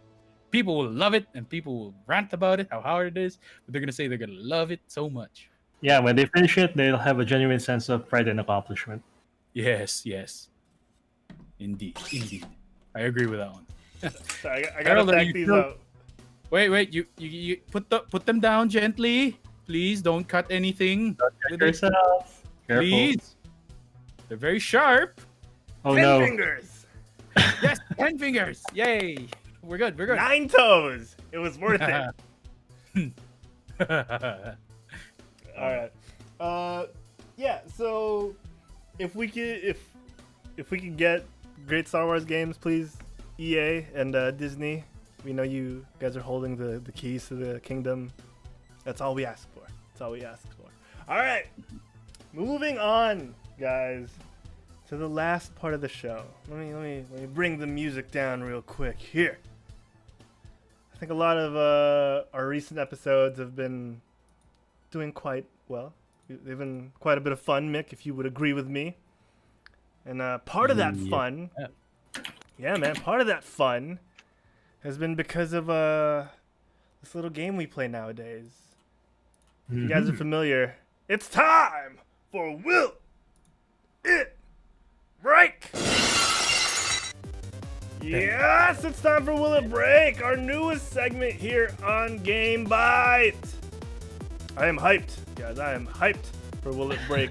People will love it and people will rant about it, how hard it is, but they're going to say they're going to love it so much. Yeah, when they finish it, they'll have a genuine sense of pride and accomplishment. Yes. Indeed. I agree with that one. Sorry, I gotta Harold, are back you these still- out. Wait, you put them down gently. Please don't cut anything. with it. Yourself. Careful. Please. They're very sharp. Oh 10 no. fingers. Yes, 10 fingers. Yay. We're good. 9 toes. It was worth it. All right. Yeah. So, if we could get great Star Wars games, please, EA and Disney. We know you guys are holding the keys to the kingdom. That's all we ask for. All right. Moving on, guys, to the last part of the show. Let me bring the music down real quick here. I think a lot of our recent episodes have been doing quite well. They've been quite a bit of fun, Mick, if you would agree with me. And part of that fun, part of that fun has been because of this little game we play nowadays. If you guys are familiar, it's time for Will It Break? Yes, it's time for Will It Break, our newest segment here on Gamebyte. I am hyped, guys. I am hyped for Will It Break.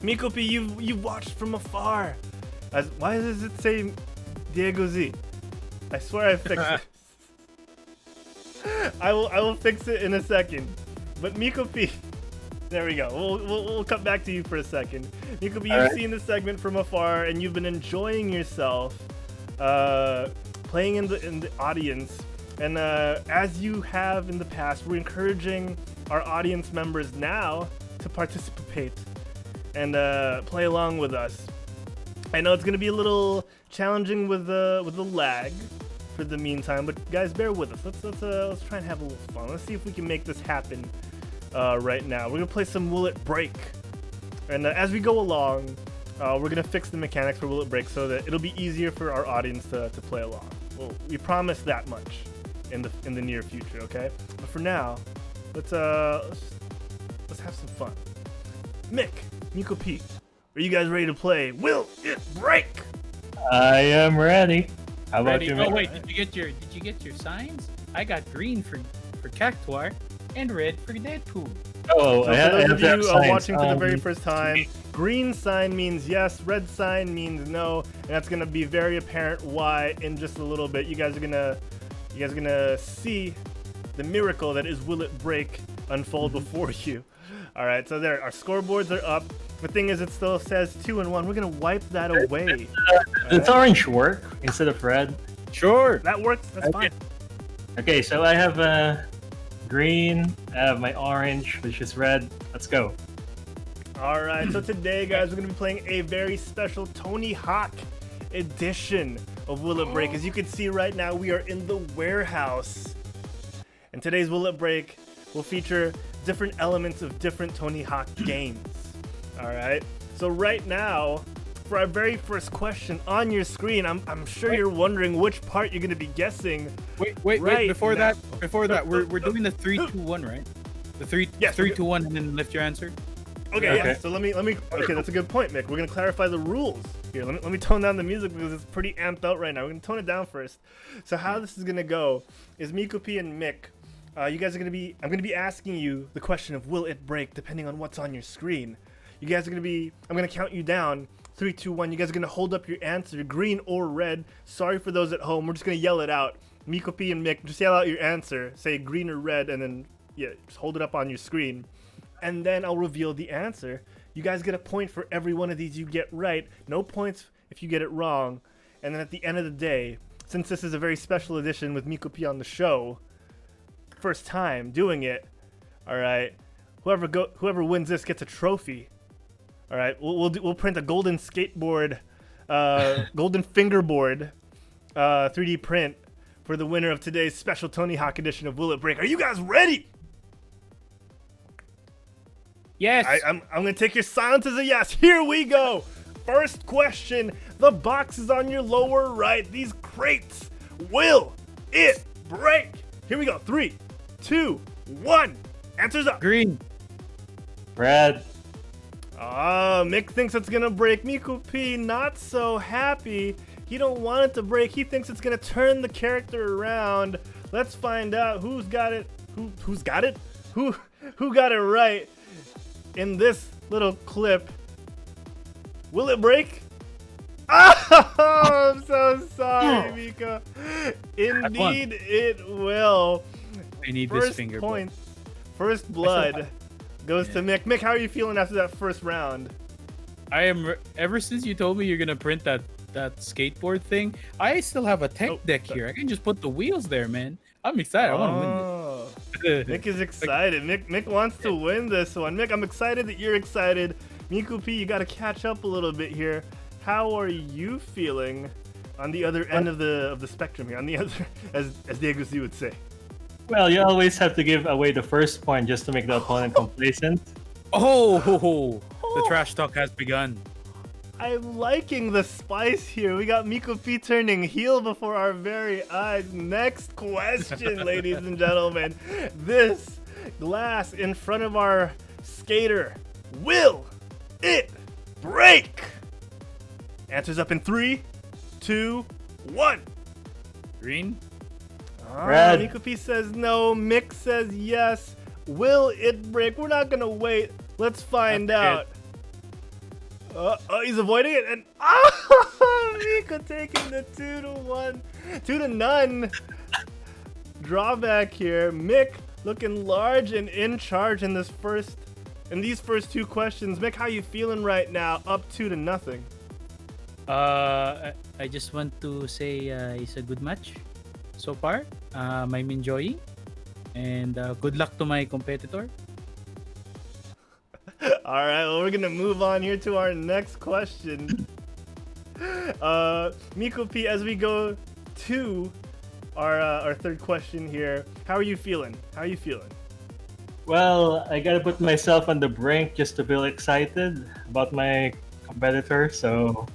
Meekopi, you've watched from afar. Why does it say Diego Z? I swear I fixed it. I will fix it in a second. But Meekopi, there we go. We'll cut back to you for a second. Meekopi, you've seen the segment from afar, and you've been enjoying yourself, playing in the audience. And as you have in the past, we're encouraging our audience members now to participate and play along with us. I know it's gonna be a little challenging with the lag for the meantime, but guys, bear with us. Let's try and have a little fun. Let's see if we can make this happen right now. We're gonna play some Will It Break, and as we go along, we're gonna fix the mechanics for Will It Break so that it'll be easier for our audience to play along. Well, we promise that much in the near future, okay? But for now, let's have some fun. Mick, Meekopi, are you guys ready to play Will It Break? I am ready. How about Ready? you, Oh Mick? wait, did you get your signs? I got green for Cactuar and red for Deadpool. Oh, So I for have those of that you sign. watching for the very first time, green sign means yes, red sign means no, and that's gonna be very apparent why in just a little bit. You guys are gonna see the miracle that is Will It Break unfold before you. All right, so there, our scoreboards are up. The thing is, it still says 2-1. We're gonna wipe that away. Does orange work instead of red? Sure. That works. That's fine. Okay, so I have green, I have my orange, which is red. Let's go. All right, so today, guys, we're going to be playing a very special Tony Hawk edition of Will It Break. As you can see right now, we are in the warehouse. And today's Will It Break will feature different elements of different Tony Hawk games. All right, So right now, for our very first question on your screen, I'm sure you're wondering which part you're gonna be guessing. Wait. Right Before now. that, we're doing the 3, 2, 1, right? The 3, Yes, 3, 2, 1, and then lift your answer. Okay, Okay. yeah. So let me. Okay, that's a good point, Mick. We're gonna clarify the rules here. Let me tone down the music because it's pretty amped out right now. We're gonna tone it down first. So how this is gonna go is Meekopi and Mick. You guys are gonna be. I'm gonna be asking you the question of will it break, depending on what's on your screen. You guys are gonna be. I'm gonna count you down. 3, 2, 1. You guys are gonna hold up your answer, green or red. Sorry for those at home. We're just gonna yell it out. Meekopi and Mick, just yell out your answer. Say green or red, and then just hold it up on your screen. And then I'll reveal the answer. You guys get a point for every one of these you get right. No points if you get it wrong. And then at the end of the day, since this is a very special edition with Meekopi on the show, first time doing it, all right. Whoever wins this gets a trophy. All right, we'll print a golden skateboard, golden fingerboard, 3D print for the winner of today's special Tony Hawk edition of Will It Break. Are you guys ready? Yes. I'm gonna take your silence as a yes. Here we go. First question. The box is on your lower right. These crates. Will it break? Here we go. 3, 2, 1. Answers up. Green. Red. Mick thinks it's gonna break. Meekopi not so happy. He don't want it to break. He thinks it's gonna turn the character around. Let's find out who's got it. Who's got it? Who got it right in this little clip? Will it break? Oh, I'm so sorry, Mika. Indeed, it will. I need this First finger. point, first blood goes to Mick. Mick, how are you feeling after that first round? I am. Ever since you told me you're gonna print that skateboard thing, I still have a tech deck here. I can just put the wheels there, man. I'm excited. I want to win this. Mick is excited. Mick wants to win this one. Mick, I'm excited that you're excited. Meekopi, you got to catch up a little bit here. How are you feeling on the other end of the spectrum here? On the other, as DeGuzman would say. Well, you always have to give away the first point just to make the opponent complacent. Oh, the trash talk has begun. I'm liking the spice here. We got Meekopi turning heel before our very eyes. Next question, ladies and gentlemen. This glass in front of our skater. Will it break? Answers up in 3, 2, 1. Green. Red. Meekopi says no. Mick says yes. Will it break? We're not gonna wait. Let's find out. He's avoiding it, and Mika taking the 2-1, 2-0 drawback here. Mick looking large and in charge in these first two questions. Mick, how you feeling right now? Up 2-0. I just want to say it's a good match so far. I'm enjoying, and good luck to my competitor. All right, well, we're gonna move on here to our next question. Meekopi, as we go to our third question here, how are you feeling? Well, I gotta put myself on the brink just to feel excited about my competitor, so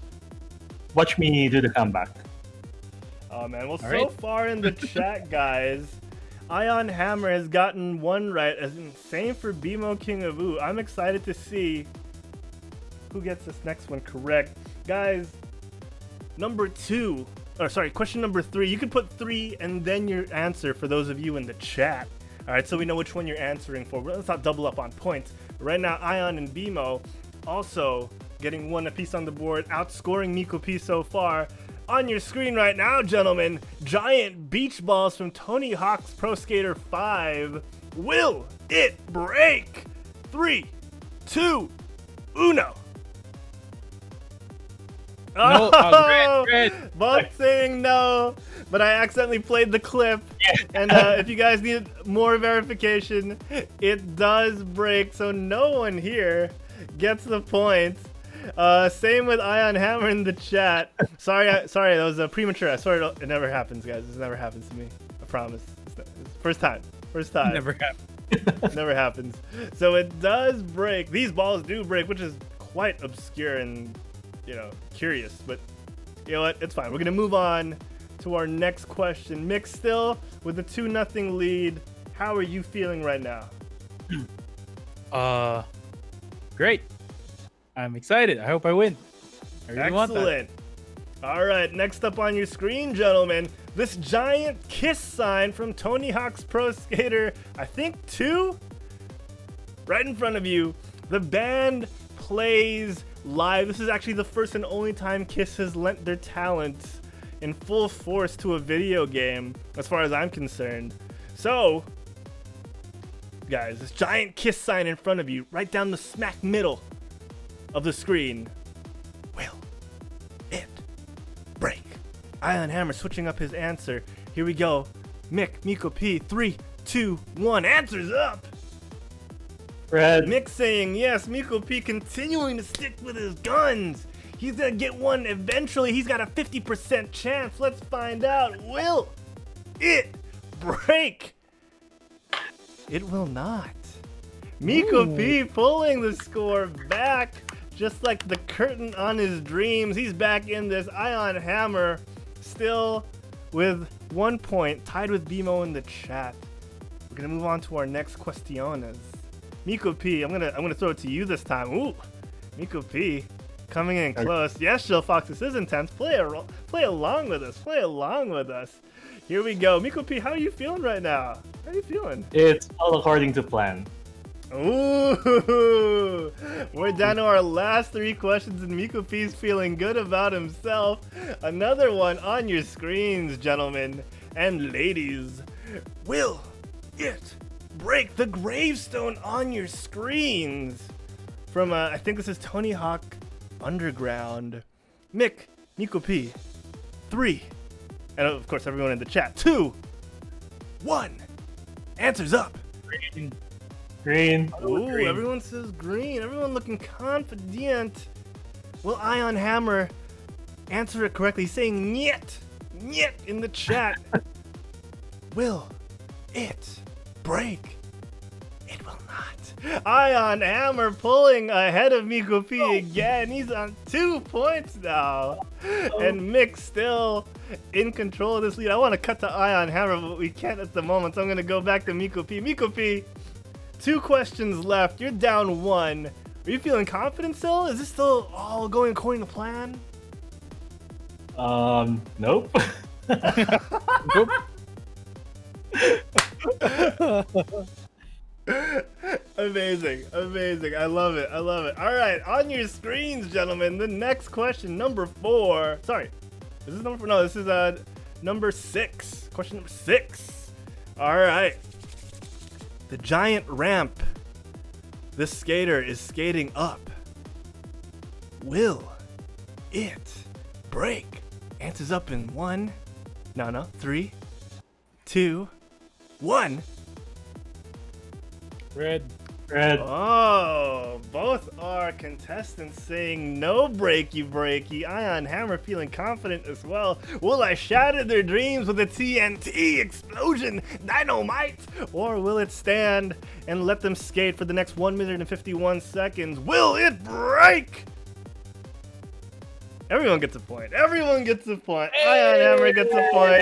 watch me do the comeback. Oh man, well, All so right. far in the chat, guys, Ion Hammer has gotten one right, as in same for BMO King of Ooh. I'm excited to see who gets this next one correct. Guys, question number 3. You can put 3 and then your answer for those of you in the chat. All right, so we know which one you're answering for. But let's not double up on points. Right now, Ion and BMO also getting one apiece on the board, outscoring Meekopi so far. On your screen right now, gentlemen, giant beach balls from Tony Hawk's Pro Skater 5. Will it break? 3, 2, 1. No, red. Both saying no, but I accidentally played the clip. And if you guys need more verification, it does break, so no one here gets the point. Same with Ion Hammer in the chat. Sorry, that was premature. I swear it never happens, guys. This never happens to me. I promise. It's first time. Never happened. Never happens. So it does break. These balls do break, which is quite obscure and, curious. But you know what? It's fine. We're gonna move on to our next question. Mick still with a 2-0 lead. How are you feeling right now? Great. I'm excited. I hope I win. I really want that. Excellent. All right, next up on your screen, gentlemen, this giant kiss sign from Tony Hawk's Pro Skater, I think 2, right in front of you. The band plays live. This is actually the first and only time Kiss has lent their talents in full force to a video game, as far as I'm concerned. So, guys, this giant kiss sign in front of you, right down the smack middle of the screen. Will it break? Ion Hammer switching up his answer. Here we go. Meekopi, 3, 2, 1. Answer's up. Red. Mick saying yes. Meekopi continuing to stick with his guns. He's gonna get one eventually. He's got a 50% chance. Let's find out. Will it break? It will not. Meekopi pulling the score back, just like the curtain on his dreams. He's back in this. Ion Hammer still with 1 point, tied with BMO in the chat. We're gonna move on to our next questiones. Meekopi, I'm gonna throw it to you this time. Ooh, Meekopi coming in close. Yes, Jill Fox, this is intense. Play along with us. Play along with us. Here we go. Meekopi, how are you feeling right now? How are you feeling? It's all according to plan. Ooh, we're down to our last 3 questions, and Meekopi's feeling good about himself. Another one on your screens, gentlemen and ladies. Will it break? The gravestone on your screens from I think this is Tony Hawk Underground. Meekopi, 3, and of course everyone in the chat, 2, 1. Answers up. Green. Ooh, Green. everyone says green. Everyone looking confident. Will Ion Hammer answer it correctly? He's saying niet in the chat. Will it break? It will not. Ion Hammer pulling ahead of Meekopi again. He's on 2 points now. And Mick still in control of this lead. I want to cut to Ion Hammer, but we can't at the moment. So I'm going to go back to Meekopi. Meekopi, 2 questions left. You're down 1. Are you feeling confident still? Is this still all going according to plan? Nope. Nope. Amazing. I love it. All right, on your screens, gentlemen, the next question, number 4. Sorry, is this number 4? No, this is number 6. Question number 6. All right. The giant ramp this skater is skating up. Will it break? Answers up in 1. No. 3, 2, 1. Red. Oh, both our contestants saying no breaky. Ion Hammer feeling confident as well. Will I shatter their dreams with a TNT explosion dynamite? Or will it stand and let them skate for the next 1 minute and 51 seconds? Will it break? Everyone gets a point. Ion Hammer gets a point.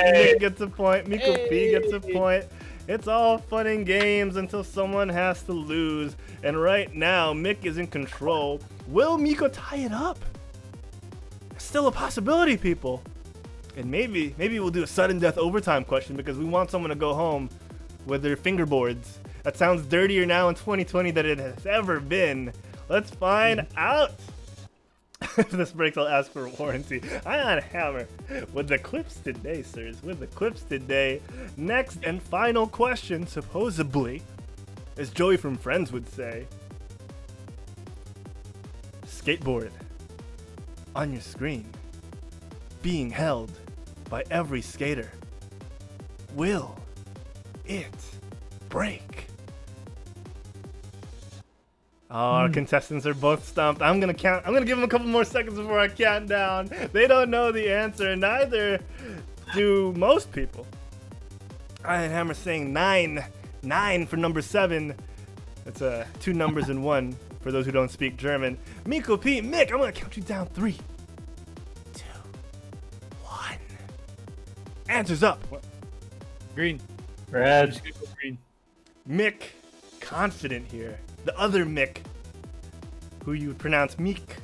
Nick gets a point. Meekopi gets a point. It's all fun and games until someone has to lose. And right now, Mick is in control. Will Meeko tie it up? It's still a possibility, people. And maybe we'll do a sudden death overtime question because we want someone to go home with their fingerboards. That sounds dirtier now in 2020 than it has ever been. Let's find out. If this breaks, I'll ask for a warranty. Ion Hammer with the clips today, sirs. With the clips today. Next and final question, supposedly, as Joey from Friends would say. Skateboard on your screen, being held by every skater. Will it break? Oh, our contestants are both stumped. I'm gonna give them a couple more seconds before I count down. They don't know the answer. Neither do most people. Iron Hammer saying 9 for number 7. That's 2 numbers in one. for those who don't speak German. Meekopi, Mick, I'm going to count you down. 3, 2, 1. Answers up. Green. Red. Just gonna go green. Mick, confident here. The other Mick, who you would pronounce Meek,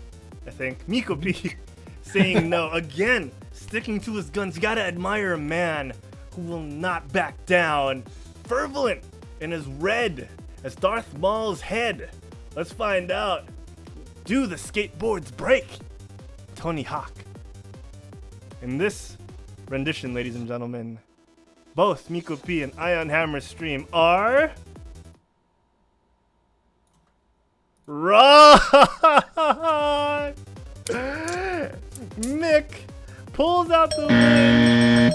I think. Meekopi, saying no. Again, sticking to his guns. You gotta admire a man who will not back down. Fervent and as red as Darth Maul's head. Let's find out. Do the skateboards break? Tony Hawk. In this rendition, ladies and gentlemen, both Meekopi and Ion Hammer Stream are right. Mick pulls out the win.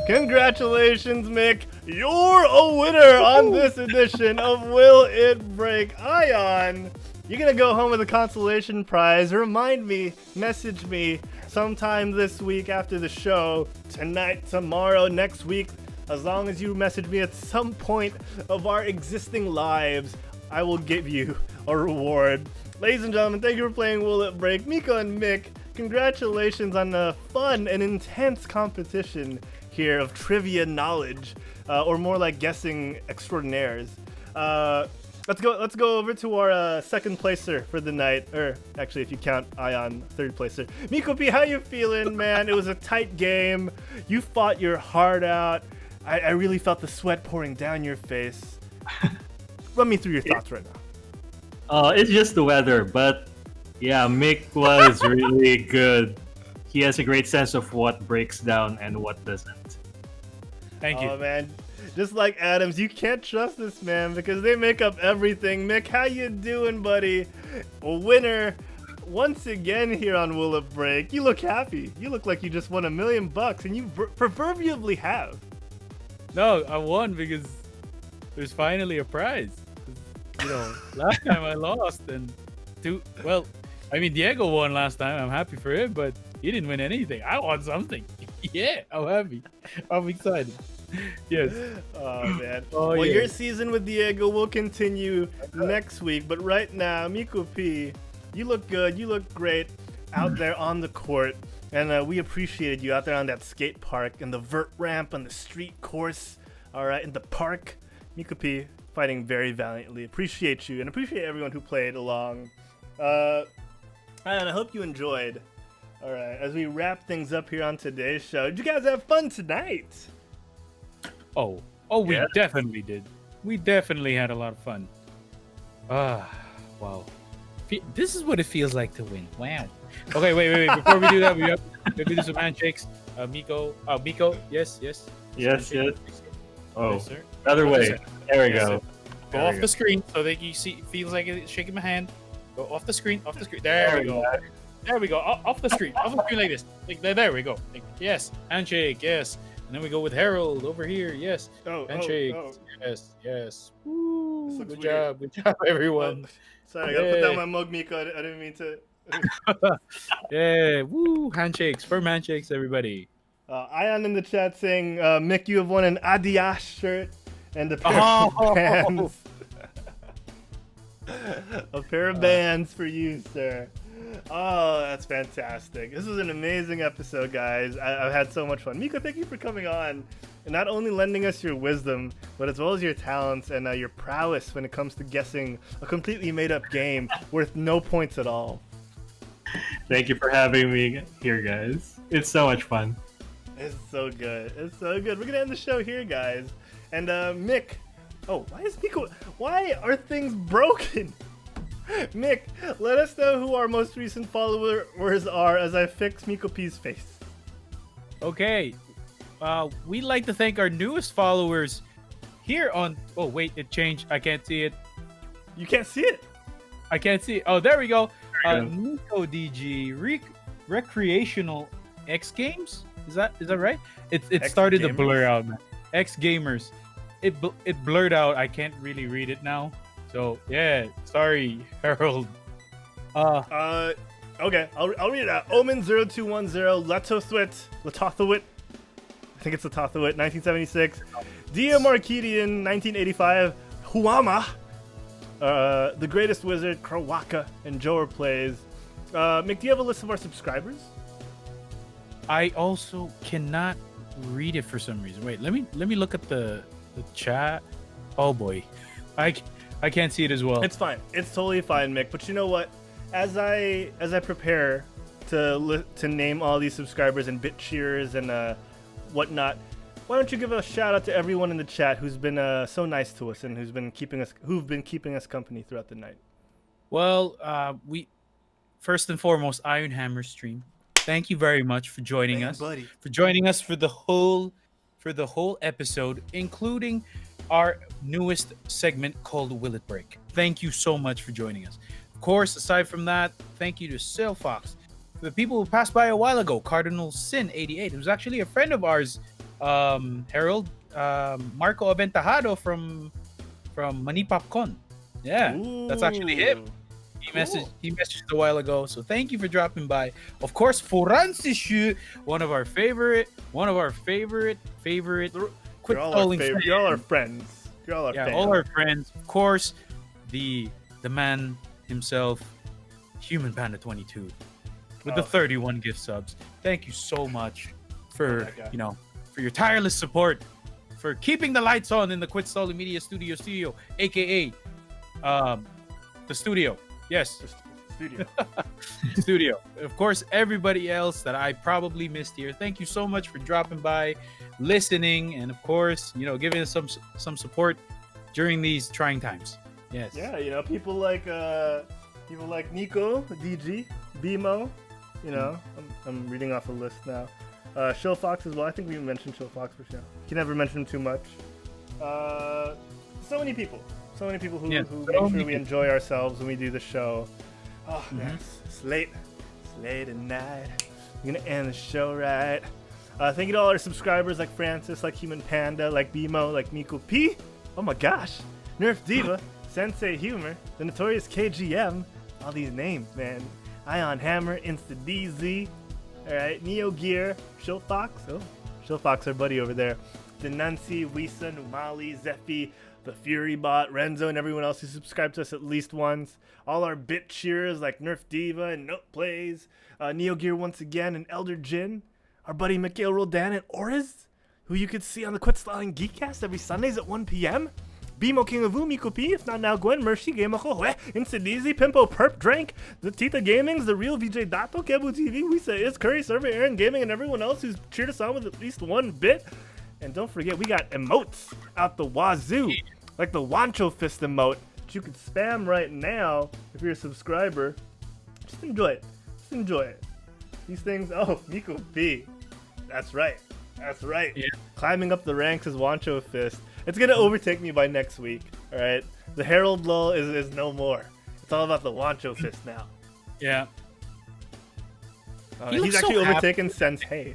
Congratulations, Mick. You're a winner on this edition of Will It Break? Ion, you're going to go home with a consolation prize. Remind me, message me sometime this week after the show, tonight, tomorrow, next week. As long as you message me at some point of our existing lives, I will give you a reward. Ladies and gentlemen, thank you for playing Will It Break? Miko and Mick, congratulations on a fun and intense competition here of trivia knowledge, or more like guessing extraordinaires. Let's go over to our second placer for the night, or actually, if you count Ion, third placer. Meekopi, how you feeling, man? It was a tight game. You fought your heart out. I really felt the sweat pouring down your face. Run me through your thoughts right now. It's just the weather, but yeah, Mick was really good. He has a great sense of what breaks down and what doesn't. Thank you. Oh man, just like Adams, you can't trust this man because they make up everything. Mick, how you doing, buddy? A winner once again here on Will It Break. You look happy. You look like you just won $1 million, and you proverbially have. No, I won because there's finally a prize. You know, last time I lost, and Diego won last time. I'm happy for him, but he didn't win anything. I won something. Yeah, I'm happy. I'm excited. Yes. Oh man. Oh, well, yeah. your season with Diego will continue next week, but right now, Meekopi, you look good. You look great out there on the court. And we appreciated you out there on that skate park and the vert ramp on the street course. All right, in the park. Meekopi fighting very valiantly. Appreciate you and appreciate everyone who played along. And I hope you enjoyed. All right, as we wrap things up here on today's show, did you guys have fun tonight? Oh, we definitely did. We definitely had a lot of fun. Wow. This is what it feels like to win. Wow. Okay, wait. Before we do that, we have to do some handshakes. Miko, yes. Yes. Oh, Yes, sir. other way. There we Yes, go. sir. Go There we off go. the screen so that you see. Feels like it's shaking my hand. Go off the screen. There we go. There we go. Off the screen. Off the screen like this. There we go. Yes. Handshake. Yes. And then we go with Herald over here. Yes. Handshake. Yes. Woo. This looks Good job, everyone. Sorry, I gotta put down my mug, Miko. I didn't mean to. Yeah. Woo. Handshakes. Firm handshakes, everybody. Ion in the chat saying, Mick, you have won an Adidas shirt and a pair of bands. A pair of bands for you, sir. Oh, that's fantastic. This was an amazing episode, guys. I've had so much fun. Miko, thank you for coming on and not only lending us your wisdom, but as well as your talents and your prowess when it comes to guessing a completely made-up game worth no points at all. Thank you for having me here, guys. It's so much fun. It's so good. It's so good. We're gonna end the show here, guys. And Mick, why are things broken? Mick, let us know who our most recent followers are as I fix Meekopi's face. Okay. We'd like to thank our newest followers here on... Oh, wait, it changed. I can't see it. You can't see it? I can't see it. Oh, there we go. There we Nico DG, Recreational X Games? Is that right? It X started to Gamers? blur out, man. X Gamers. It blurred out. I can't really read it now. So, yeah. Sorry, Harold. Okay, I'll read it out. Omen0210, Latothwit. I think it's Latothwit, 1976. Dia Markedian, 1985. Huama, the greatest wizard, Krawaka, and Joer plays. Mick, do you have a list of our subscribers? I also cannot read it for some reason. Wait, let me look at the chat. Oh boy, I can't see it as well. It's fine. It's totally fine, Mick. But you know what? As I prepare to name all these subscribers and bit cheers and whatnot, why don't you give a shout out to everyone in the chat who's been so nice to us and who've been keeping us company throughout the night. Well, we first and foremost, Iron Hammer stream. Thank you very much for joining us, buddy. for joining us for the whole episode, including our newest segment called Will It Break. Thank you so much for joining us. Of course, aside from that, thank you to Silfox, for the people who passed by a while ago. Cardinal Sin 88, who's actually a friend of ours. Herald, Marco Aventajado from Manipopcon. Yeah, that's actually him. He messaged a while ago, so thank you for dropping by. Of course, Francis, one of our favorite. You're all our friends. You're all our fans. All our friends. Of course, the man himself, Human Panda 22, with the 31 gift subs. Thank you so much for for your tireless support, for keeping the lights on in the Quit Stalling Media studio, aka the studio. Yes. Studio. Of course, everybody else that I probably missed here, thank you so much for dropping by, listening, and of course, giving us some support during these trying times. Yes. Yeah, people like Nico, DG, BMO, I'm reading off a list now. Showfox as well. I think we mentioned Showfox for sure. You can never mention him too much. So many people who make sure we enjoy ourselves when we do the show. Oh, man, it's late at night. I'm gonna end the show right. Thank you to all our subscribers like Francis, like Human Panda, like BMO, like Meekopi. Oh my gosh, Nerf Diva, Sensei Humor, the Notorious KGM. All these names, man. Ion Hammer, InstaDZ. All right, Neo Gear, Showfox. Oh, Showfox, our buddy over there. Denunci, Wisa, Numali, Zephy, the Fury Bot, Renzo, and everyone else who subscribed to us at least once. All our bit cheers like Nerf Diva and Note Plays, Neo Gear once again, and Elder Jin. Our buddy Mikhail Roldan and Oriz, who you could see on the Quit Stalling Geekcast every Sundays at 1 p.m. Bimo King of Meekopi, if not now Gwen, Mercy, Game of Hue, Insidizi, Pimpo, Perp, Drank, the Tita Gamings, the Real VJ Dato, Kebu TV, Wisa, Is Curry, Server, Aaron Gaming, and everyone else who's cheered us on with at least one bit. And don't forget, we got emotes out the wazoo, like the Wancho Fist emote, that you can spam right now if you're a subscriber. Just enjoy it. These things, Miko B. That's right. Yeah. Climbing up the ranks as Wancho Fist. It's going to overtake me by next week, all right? The Herald lull is no more. It's all about the Wancho Fist now. Yeah. He's actually overtaken Sensei.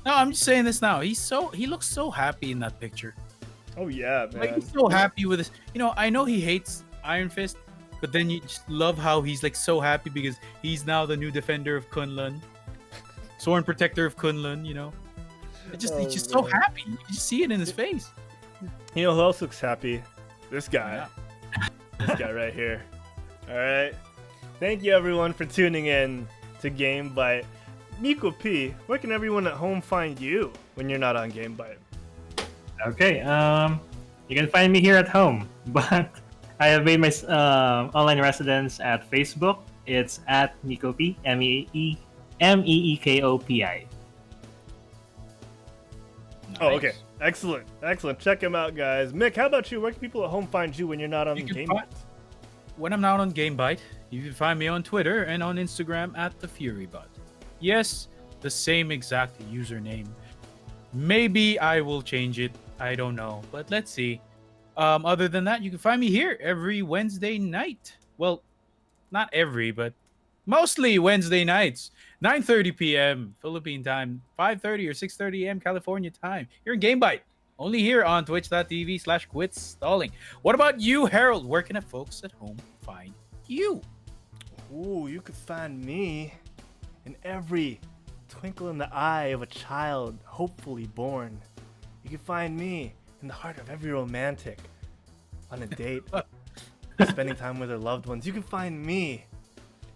No, I'm just saying this now. He looks so happy in that picture. Oh yeah, man. Like, he's so happy with this. I know he hates Iron Fist, but then you just love how he's like so happy because he's now the new defender of Kunlun, sworn protector of Kunlun. He's just so happy. You just see it in his face. You know who else looks happy? This guy. Yeah. This guy right here. All right. Thank you everyone for tuning in to Gamebyte. Meekopi, where can everyone at home find you when you're not on Gamebyte? Okay, you can find me here at home, but I have made my online residence at Facebook. It's at Meekopi, Meekopi. Nice. Oh, okay. Excellent. Check him out, guys. Mick, how about you? Where can people at home find you when you're not on Gamebyte? When I'm not on Gamebyte, you can find me on Twitter and on Instagram at the FuryBot. Yes, the same exact username. Maybe I will change it. I don't know, but let's see. Other than that, you can find me here every Wednesday night. Well, not every, but mostly Wednesday nights. 9:30 p.m. Philippine time, 5:30 or 6:30 a.m. California time. You're in Gamebyte. Only here on twitch.tv/quitstalling. What about you, Herald? Where can folks at home find you? Ooh, you could find me in every twinkle in the eye of a child hopefully born. You can find me in the heart of every romantic on a date, spending time with their loved ones, you can find me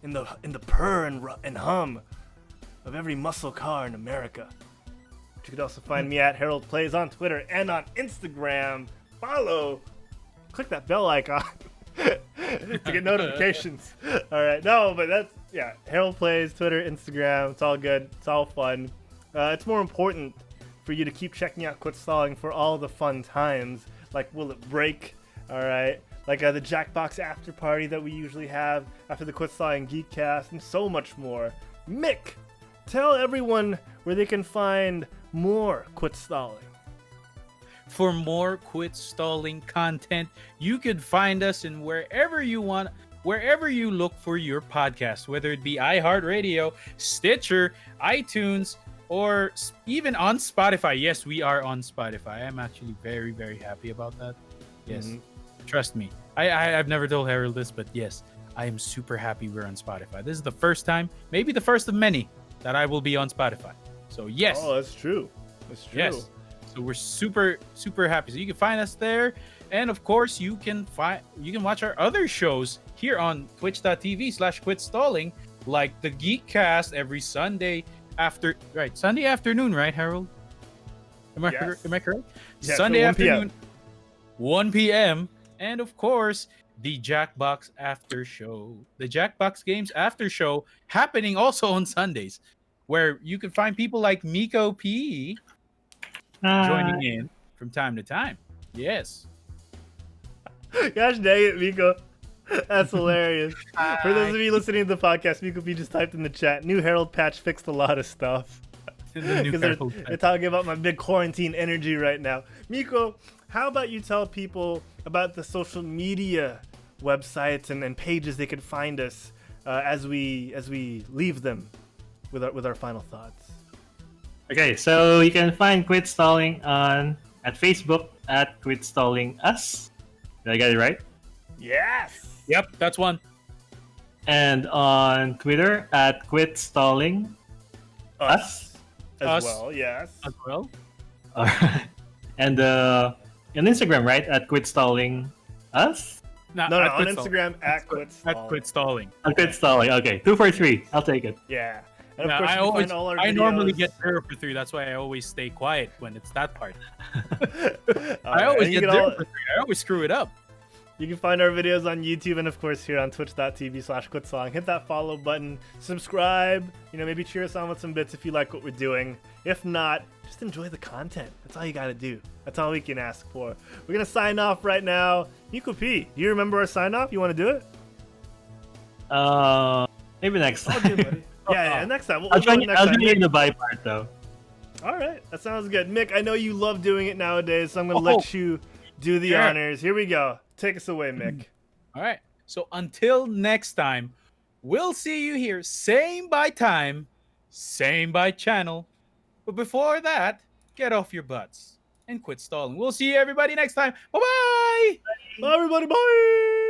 in the purr and hum of every muscle car in America. But you could also find me at Herald Plays on Twitter and on Instagram. Follow, click that bell icon to get notifications. All right, no, but that's Herald Plays, Twitter, Instagram. It's all good. It's all fun. It's more important for you to keep checking out Quit Stalling for all the fun times, like Will It Break? All right, like the Jackbox after party that we usually have after the Quit Stalling Geekcast, and so much more. Mick, tell everyone where they can find more Quit Stalling. For more Quit Stalling content, you could find us in wherever you want, wherever you look for your podcast, whether it be iHeartRadio, Stitcher, iTunes, or even on Spotify. Yes, we are on Spotify. I'm actually very, very happy about that. Yes, trust me. I've never told Harold this, but yes, I am super happy we're on Spotify. This is the first time, maybe the first of many, that I will be on Spotify. So yes. Oh, that's true. That's true. Yes. So we're super, super happy. So you can find us there. And of course, you can watch our other shows here on twitch.tv/quitstalling, like the Geekcast every Sunday Sunday afternoon, right, Harold? Am I correct? Yeah, Sunday 1 p.m. afternoon, 1 p.m. And of course, the Jackbox after show, the Jackbox Games after show, happening also on Sundays, where you can find people like Meekopi joining in from time to time. Yes. Gosh dang it, Miko. That's hilarious. For those of you listening to the podcast, Meekopi just typed in the chat, new Herald patch fixed a lot of stuff. Because they're talking about my big quarantine energy right now. Miko, how about you tell people about the social media websites and pages they could find us as we leave them with our final thoughts. Okay, so you can find Quit Stalling at Facebook at Quit Stalling Us. Did I get it right? Yes. Yep, that's one. And on Twitter at Quit Stalling Us. As well, yes. As well. And on Instagram, right? At Quit Stalling Us? No, on Instagram at Quit Stalling. At Quit Stalling. At Quit Stalling, okay. 2 for 3. I'll take it. Yeah. And of course, you can find all our videos. I normally get 0 for 3. That's why I always stay quiet when it's that part. I always get 0 for 3. I always screw it up. You can find our videos on YouTube and, of course, here on twitch.tv/quitstalling. Hit that follow button. Subscribe. Maybe cheer us on with some bits if you like what we're doing. If not, just enjoy the content. That's all you got to do. That's all we can ask for. We're going to sign off right now. Meekopi, do you remember our sign off? You want to do it? Maybe next time. Good, buddy. Yeah, next time. I'll join you in the bye part, though. All right. That sounds good. Mick, I know you love doing it nowadays, so I'm going to let you do the honors. Here we go. Take us away, Mick. All right. So until next time, we'll see you here. Same by time, same by channel. But before that, get off your butts and quit stalling. We'll see you everybody next time. Bye-bye. Bye, everybody. Bye.